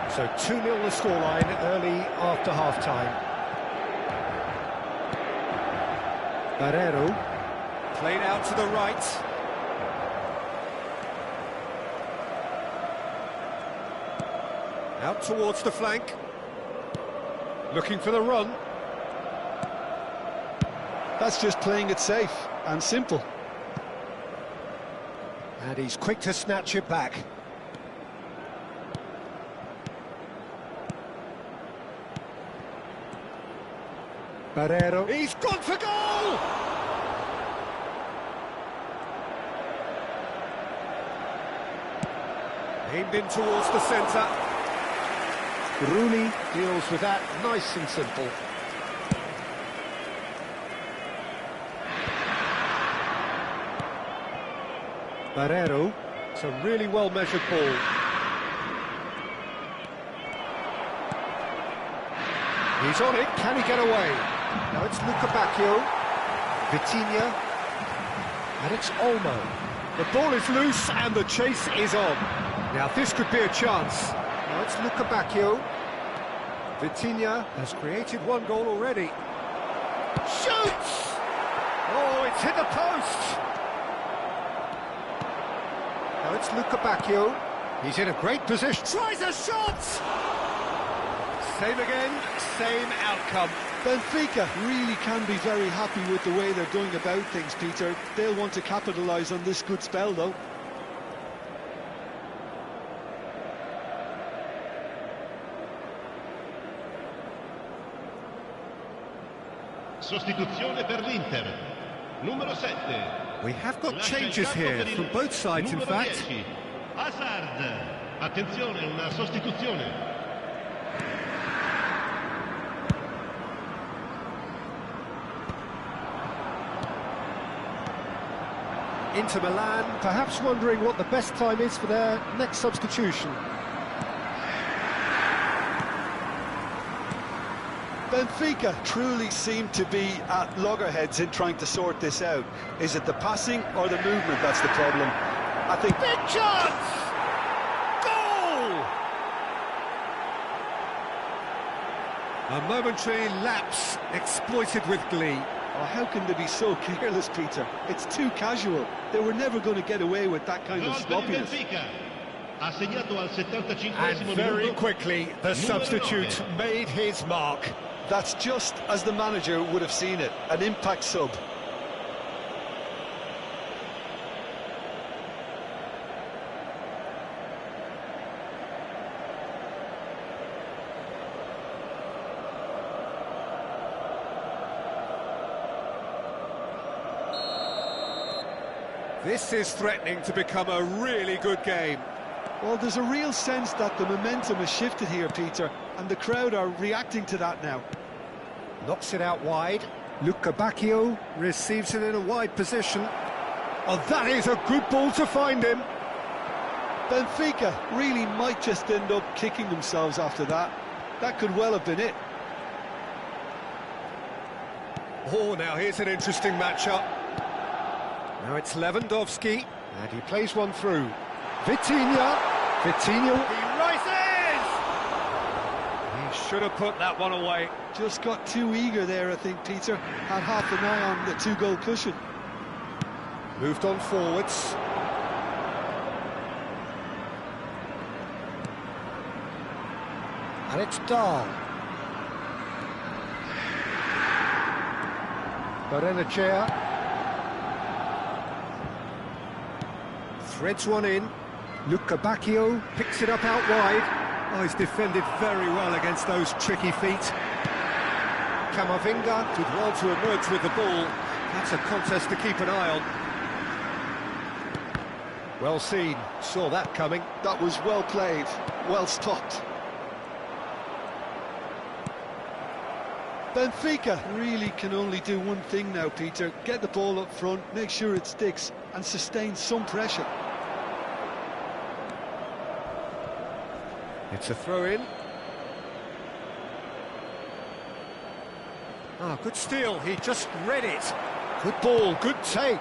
So 2-0 the scoreline early after half-time. Barreiro. Played out to the right. Out towards the flank. Looking for the run. That's just playing it safe and simple. And he's quick to snatch it back. Barreiro. He's gone for goal! Aimed in towards the centre. Rooney deals with that, nice and simple. Barreiro. It's a really well-measured ball. He's on it, can he get away? Now it's Luca Bacchio. Vitinha. And it's Olmo. The ball is loose and the chase is on. Now this could be a chance. Now it's Luca Bacchio. Vitinha has created one goal already. Shoots! Oh, it's hit the post! Now it's Luca Bacchio. He's in a great position. Tries a shot! Same again, same outcome. Benfica really can be very happy with the way they're going about things, Peter. They'll want to capitalise on this good spell, though. Sostituzione per l'Inter. Numero 7. We have got changes here from both sides, in fact. 10. Hazard. Attenzione, una sostituzione. Inter Milan, perhaps wondering what the best time is for their next substitution. Benfica truly seem to be at loggerheads in trying to sort this out. Is it the passing or the movement that's the problem? I think... Big chance! Goal! A momentary lapse exploited with glee. Oh, how can they be so careless, Peter? It's too casual. They were never going to get away with that kind of sloppiness. And very quickly, the substitute made his mark. That's just as the manager would have seen it, an impact sub. This is threatening to become a really good game. Well, there's a real sense that the momentum has shifted here, Peter, and the crowd are reacting to that now. Knocks it out wide. Luca Bacchio receives it in a wide position. Oh, that is a good ball to find him. Benfica really might just end up kicking themselves after that. That could well have been it. Oh, now here's an interesting matchup. Now it's Lewandowski, and he plays one through. Vitinha. Vitinha. He rises! He should have put that one away. Just got too eager there, I think, Peter. Had half an eye on the two-goal cushion. Moved on forwards. And it's Dahl. Barrenechea. Threads one in. Luca Bacchio picks it up out wide. Oh, he's defended very well against those tricky feet. Camavinga did well to emerge with the ball. That's a contest to keep an eye on. Well seen, saw that coming. That was well played, well stopped. Benfica really can only do one thing now, Peter. Get the ball up front, make sure it sticks, and sustain some pressure. It's a throw-in. Ah, good steal, he just read it. Good ball, good take.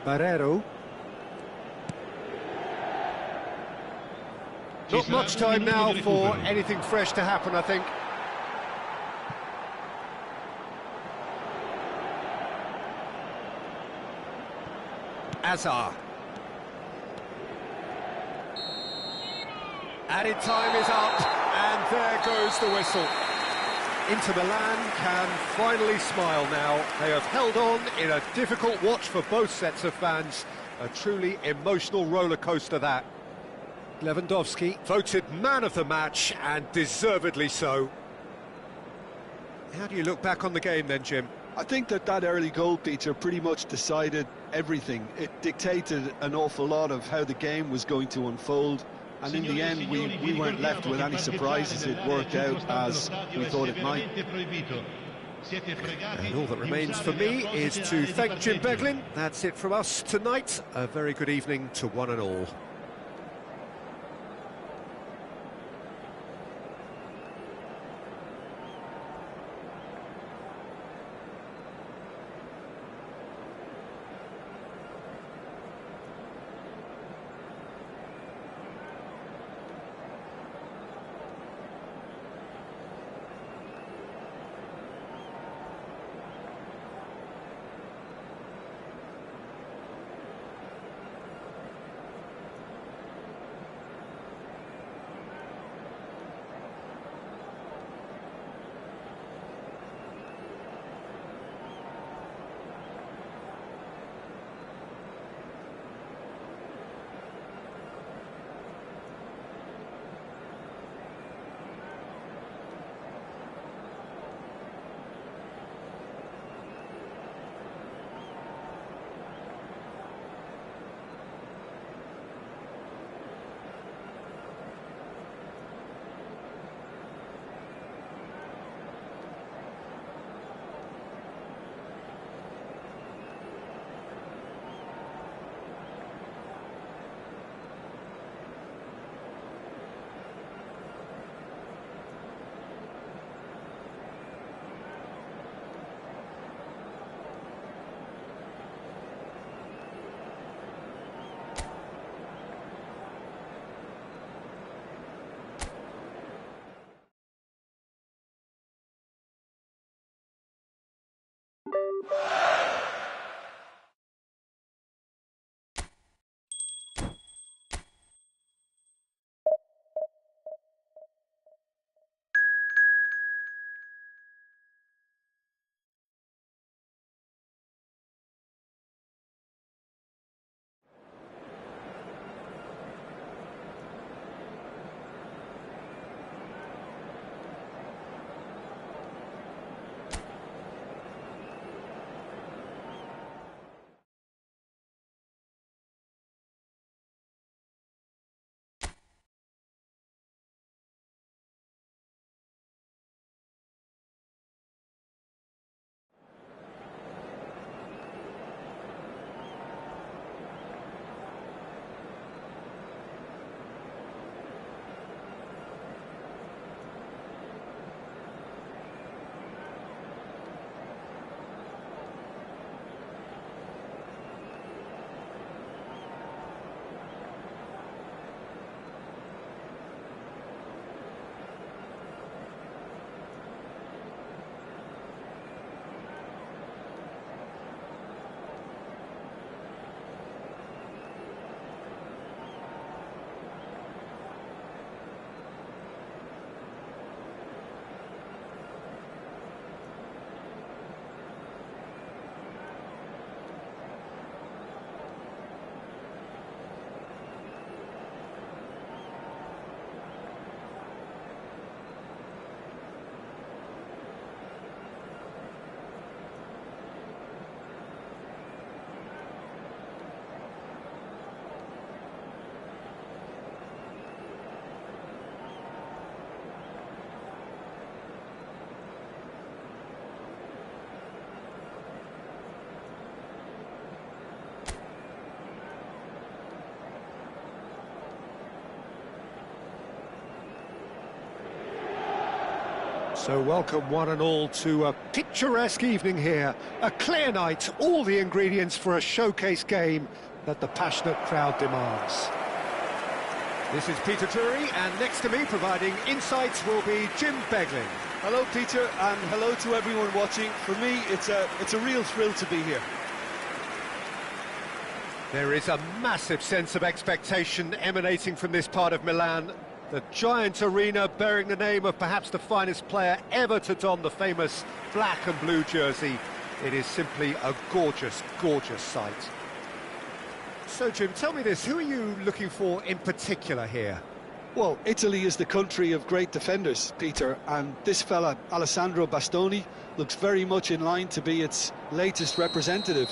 Barreiro. Not much time now for anything fresh to happen, I think. Azar. Added time is up, and there goes the whistle. Inter Milan can finally smile now. They have held on in a difficult watch for both sets of fans. A truly emotional roller coaster, that. Lewandowski voted man of the match, and deservedly so. How do you look back on the game then, Jim? I think that early goal, Peter, pretty much decided everything. It dictated an awful lot of how the game was going to unfold. And in the end, we weren't left with any surprises. It worked out as we thought it might. And all that remains for me is to thank Jim Beglin. That's it from us tonight. A very good evening to one and all. So welcome one and all to a picturesque evening here. A clear night, all the ingredients for a showcase game that the passionate crowd demands. This is Peter Drury, and next to me providing insights will be Jim Beglin. Hello, Peter, and hello to everyone watching. For me, it's a real thrill to be here. There is a massive sense of expectation emanating from this part of Milan. The giant arena bearing the name of perhaps the finest player ever to don the famous black and blue jersey. It is simply a gorgeous, gorgeous sight. So, Jim, tell me this, who are you looking for in particular here? Well, Italy is the country of great defenders, Peter, and this fella, Alessandro Bastoni, looks very much in line to be its latest representative.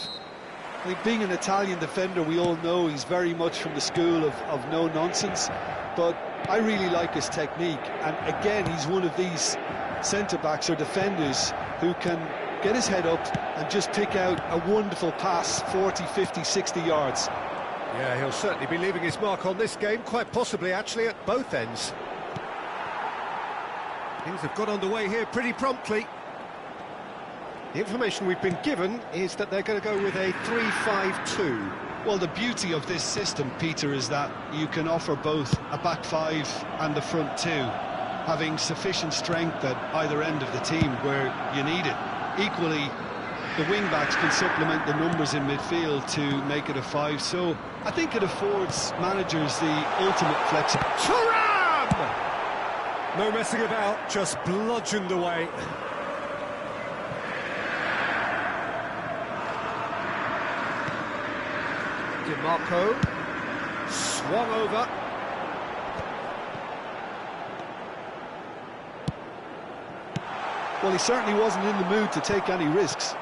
I mean, being an Italian defender, we all know he's very much from the school of no-nonsense, but I really like his technique, and again, he's one of these centre-backs or defenders who can get his head up and just pick out a wonderful pass, 40, 50, 60 yards. Yeah, he'll certainly be leaving his mark on this game, quite possibly actually at both ends. Things have got underway here pretty promptly. The information we've been given is that they're going to go with a 3-5-2. Well, the beauty of this system, Peter, is that you can offer both a back five and the front two, having sufficient strength at either end of the team where you need it. Equally, the wing-backs can supplement the numbers in midfield to make it a five, so I think it affords managers the ultimate flexibility. Thuram! No messing about, just bludgeoned away. Marco swung over. Well, he certainly wasn't in the mood to take any risks.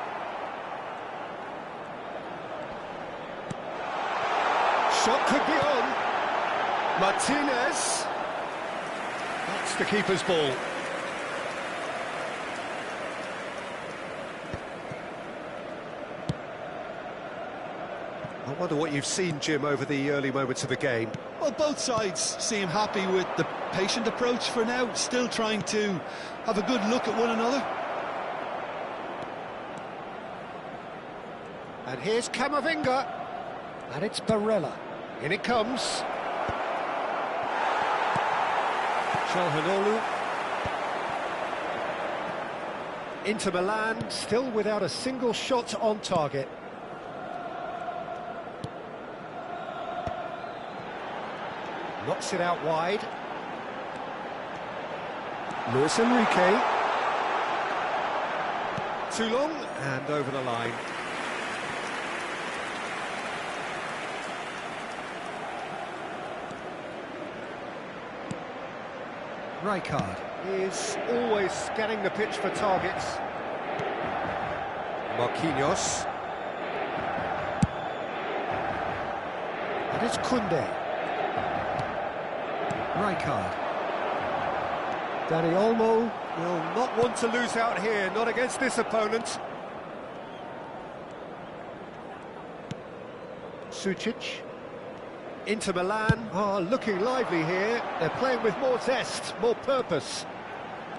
Shot could be on. Martinez. That's the keeper's ball. I wonder what you've seen, Jim, over the early moments of the game. Well, both sides seem happy with the patient approach for now, still trying to have a good look at one another. And here's Camavinga. And it's Barella. In it comes. Calhanoglu. Inter Milan, still without a single shot on target. Knocks it out wide. Luis Enrique. Too long, and over the line. Rijkaard is always scanning the pitch for targets. Marquinhos. And it's Koundé. Rijkaard. Dani Olmo will not want to lose out here, not against this opponent. Sucic. Inter Milan are looking lively here. They're playing with more zest, more purpose.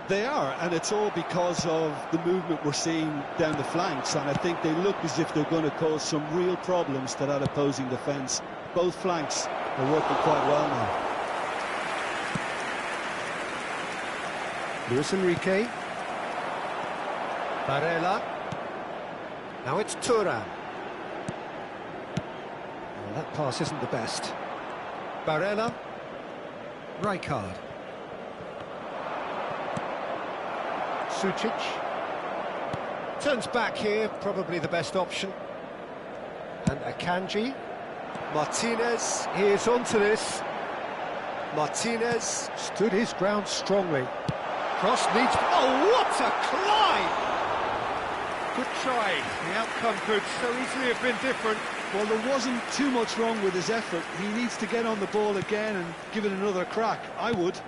They are, and it's all because of the movement we're seeing down the flanks, and I think they look as if they're going to cause some real problems to that opposing defence. Both flanks are working quite well now. Luis Enrique. Barella. Now it's Thuram. Well, that pass isn't the best. Barella. Rijkaard. Sucic. Turns back here, probably the best option. And Akanji. Martinez is onto this. Martinez stood his ground strongly. Cross needs... Oh, what a climb! Good try. The outcome could so easily have been different. Well, there wasn't too much wrong with his effort. He needs to get on the ball again and give it another crack. I would.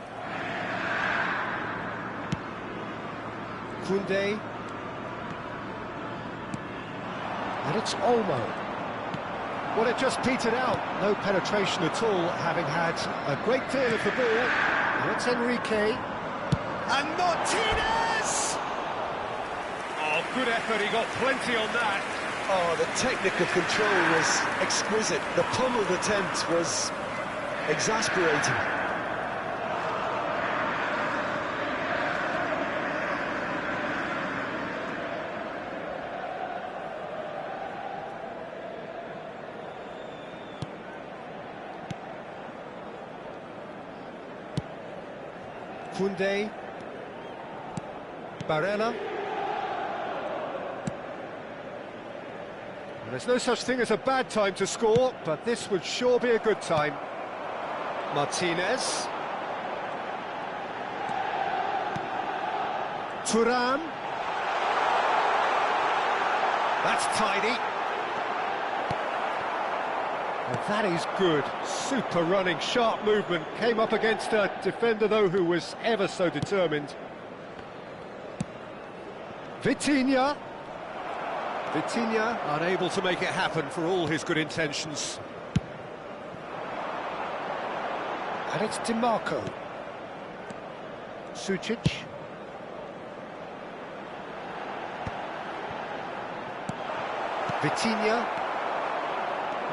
Koundé. And it's Olmo. Well, it just petered out. No penetration at all, having had a great deal of the ball. Now it's Enrique. And Martinez! good effort, he got plenty on that. Oh, the technical control was exquisite. The pummeled attempt was exasperating. Koundé, Barella. And there's no such thing as a bad time to score, but this would sure be a good time. Martinez. Thuram. That's tidy. Well, that is good. Super running, sharp movement. Came up against a defender, though, who was ever so determined. Vitinha. Vitinha unable to make it happen for all his good intentions. And it's DiMarco. Sucic. Vitinha.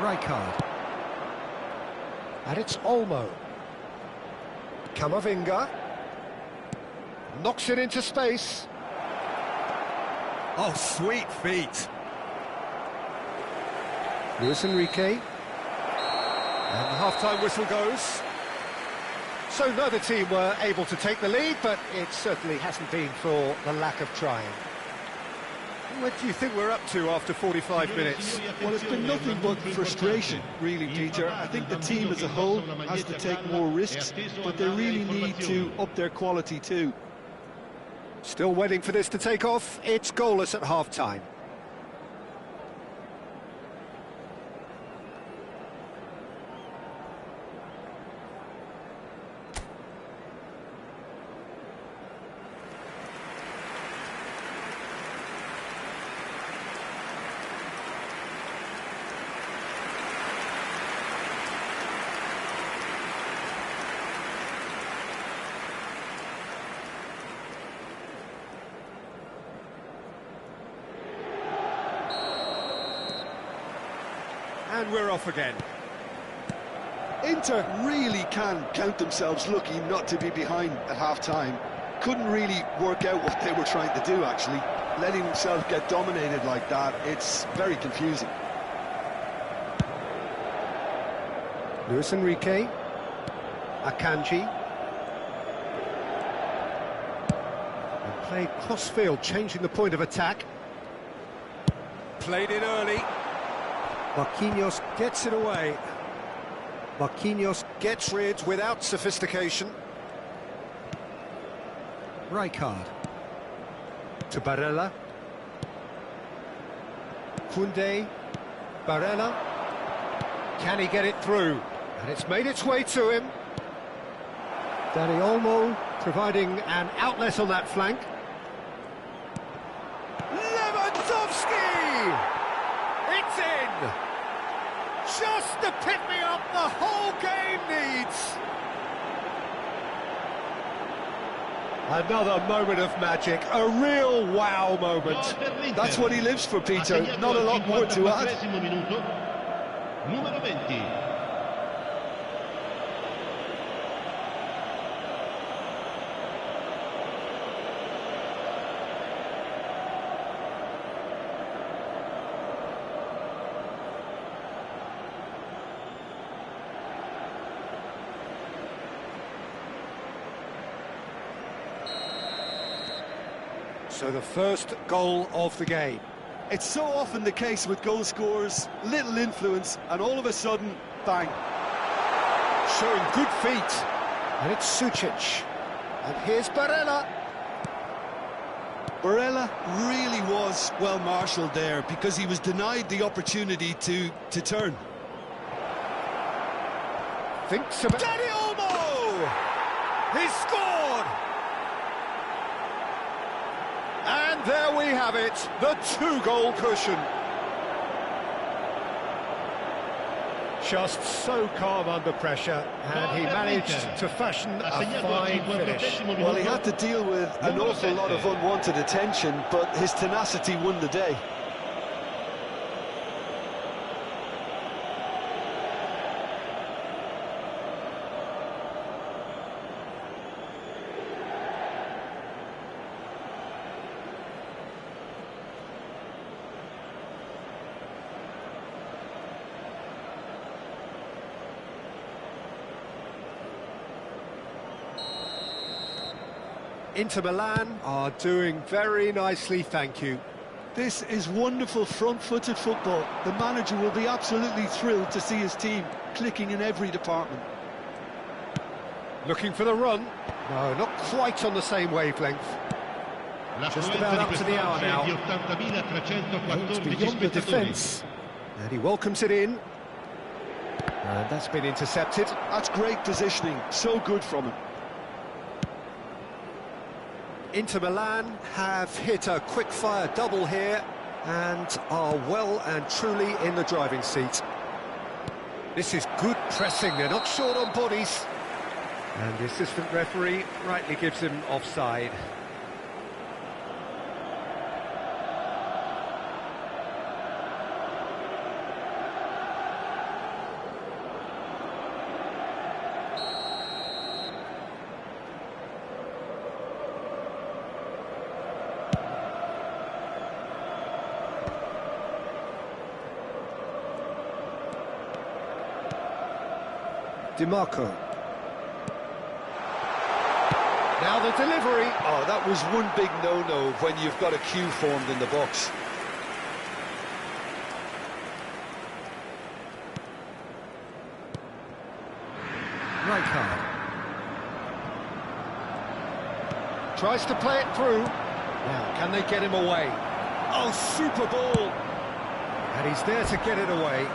Rijkaard. And it's Olmo. Camavinga. Knocks it into space. Oh, sweet feet. Luis Enrique. And the half-time whistle goes. So neither team were able to take the lead, but it certainly hasn't been for the lack of trying. What do you think we're up to after 45 minutes? Well, it's been nothing but frustration, really, Peter. I think the team as a whole has to take more risks, but they really need to up their quality too. Still waiting for this to take off. It's goalless at half-time. And we're off again. Inter really can count themselves lucky not to be behind at half-time. Couldn't really work out what they were trying to do, actually. Letting themselves get dominated like that, it's very confusing. Luis Enrique. Akanji. And played cross-field, changing the point of attack. Played it early. Marquinhos gets it away. Marquinhos gets rid without sophistication. Rijkaard. To Barella. Koundé. Barella. Can he get it through? And it's made its way to him. Dani Olmo providing an outlet on that flank. Lewandowski! It's in! Just the pick-me-up the whole game needs! Another moment of magic, a real wow moment. That's what he lives for, Peter. Not a lot more to add. Numero 20. So the first goal of the game. It's so often the case with goal scorers, little influence, and all of a sudden, bang. Showing good feet. And it's Sucic. And here's Barella. Barella really was well marshalled there because he was denied the opportunity to turn. Thinks about... Dani Olmo! He scored! And there we have it, the two-goal cushion. Just so calm under pressure, and he managed to fashion a fine finish. Well, he had to deal with an awful lot of unwanted attention, but his tenacity won the day. Inter Milan are doing very nicely, thank you. This is wonderful front-footed football. The manager will be absolutely thrilled to see his team clicking in every department. Looking for the run. No, not quite on the same wavelength. Just about up to the hour now. It's beyond the defence. And he welcomes it in. And that's been intercepted. That's great positioning, so good from him. Inter Milan have hit a quick-fire double here and are well and truly in the driving seat. This is good pressing, they're not short on bodies. And the assistant referee rightly gives him offside. DiMarco. Now the delivery. Oh, that was one big no-no when you've got a queue formed in the box. Ryger. Tries to play it through. Now, can they get him away? Oh, super ball. And he's there to get it away.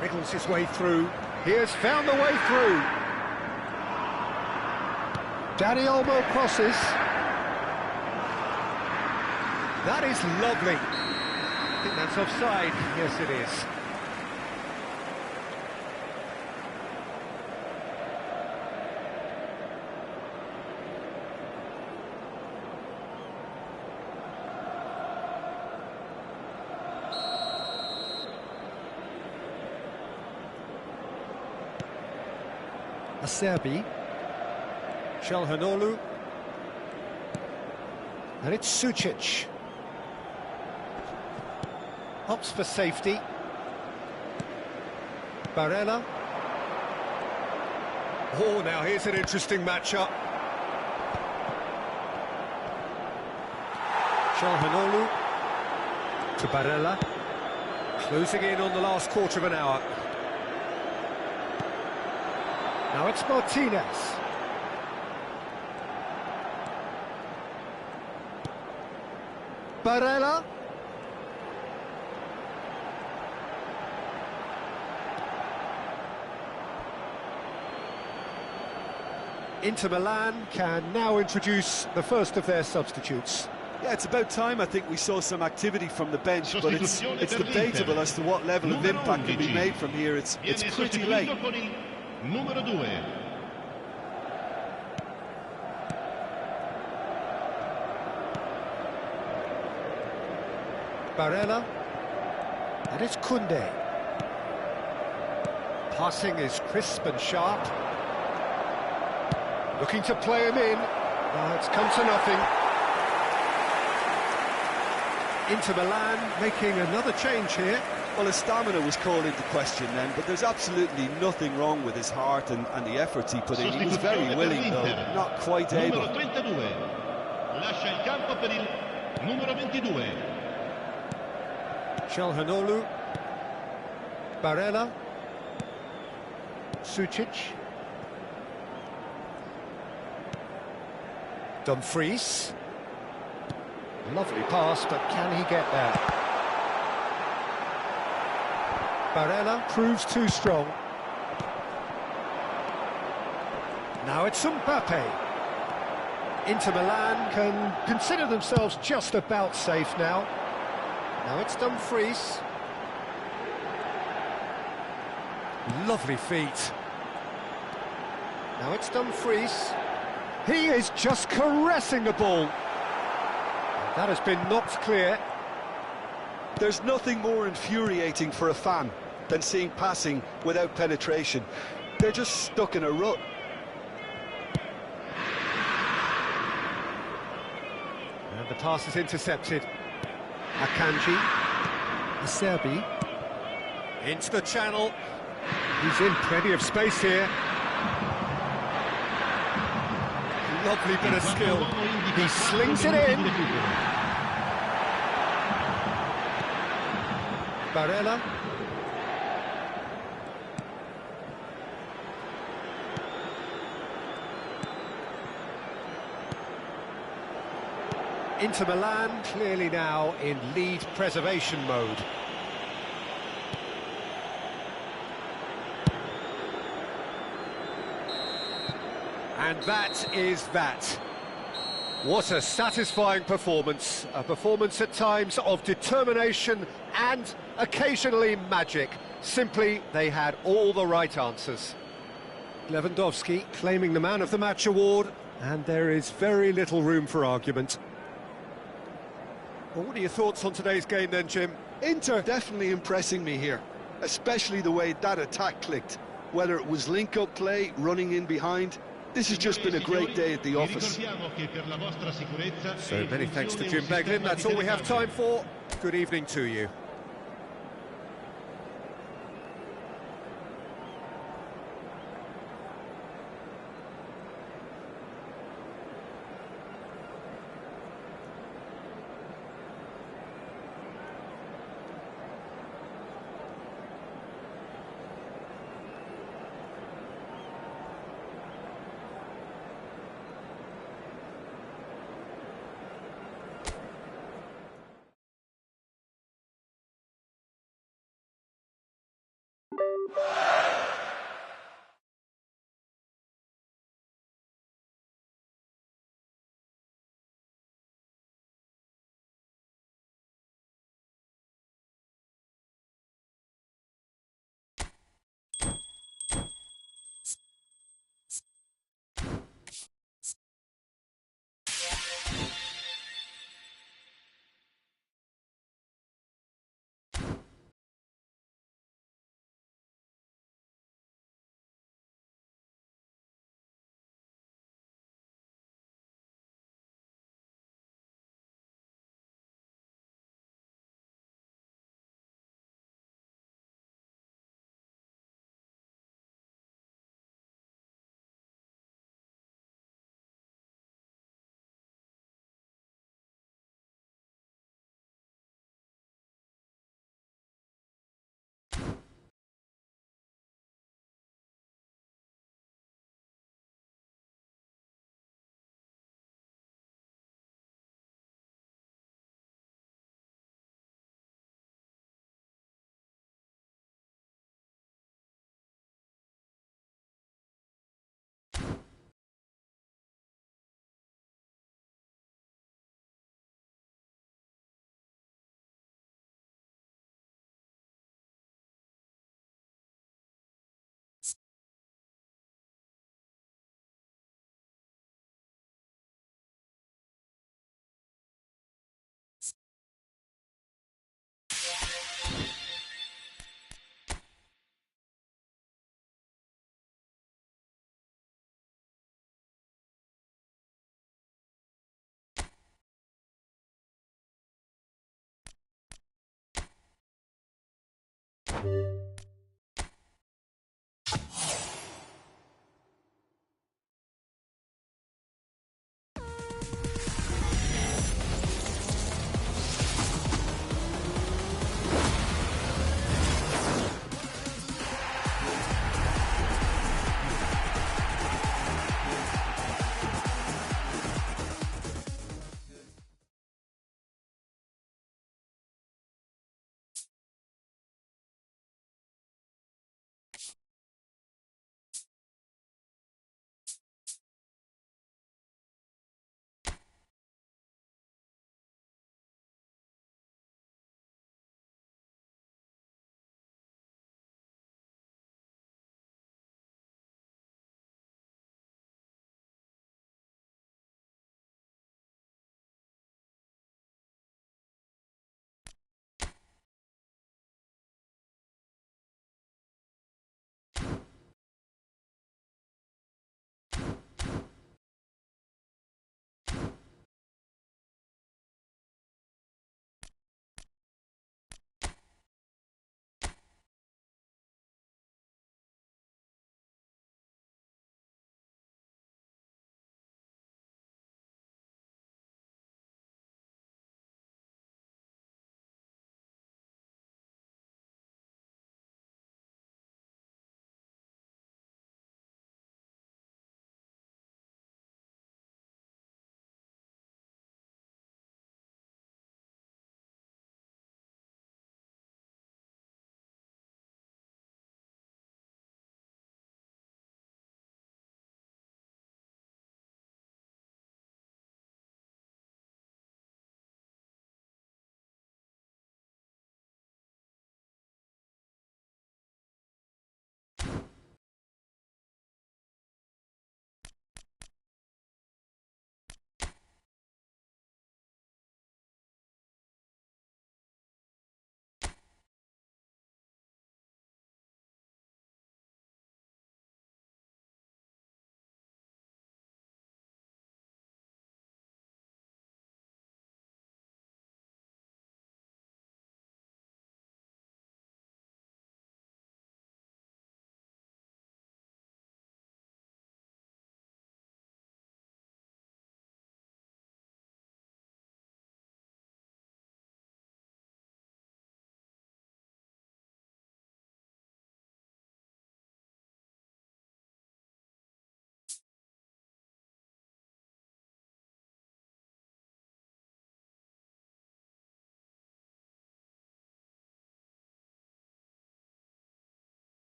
Wriggles his way through. He has found the way through. Danny Olmo crosses. That is lovely. I think that's offside. Yes, it is. Acerbi, Calhanoglu, and it's Sucic. Opts for safety. Barella. Oh, now here's an interesting matchup. Calhanoglu to Barella, closing in on the last quarter of an hour. Now it's Martinez. Barella. Inter Milan can now introduce the first of their substitutes. Yeah, it's about time I think we saw some activity from the bench, but it's debatable as to what level of impact can be made from here. It's pretty late. Numero 2. Barella, and it's Koundé. Passing is crisp and sharp. Looking to play him in. Oh, it's come to nothing. Inter Milan making another change here. Well, his stamina was called into question then, but there's absolutely nothing wrong with his heart and the efforts he put in. He was very willing, though, not quite able. Numero 32. Lascia il campo per il numero 22. Calhanoglu, Barella, Sucic, Dumfries. Lovely pass, but can he get there? Barella proves too strong. Now it's Mbappe. Inter Milan can consider themselves just about safe now. Now it's Dumfries. Lovely feet. Now it's Dumfries. He is just caressing the ball. And that has been knocked clear. There's nothing more infuriating for a fan than seeing passing without penetration. They're just stuck in a rut. And the pass is intercepted. Akanji. Acerbi. Into the channel. He's in plenty of space here. Lovely bit of skill. He slings it in. Barella. Inter Milan clearly now in lead preservation mode. And that is that. What a satisfying performance. A performance at times of determination and occasionally magic. Simply, they had all the right answers. Lewandowski claiming the Man of the Match award, and there is very little room for argument. Well, what are your thoughts on today's game then, Jim? Inter definitely impressing me here, especially the way that attack clicked. Whether it was link-up play, running in behind, this has just been a great day at the office. So many thanks to Jim Beglin. That's all we have time for. Good evening to you.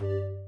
You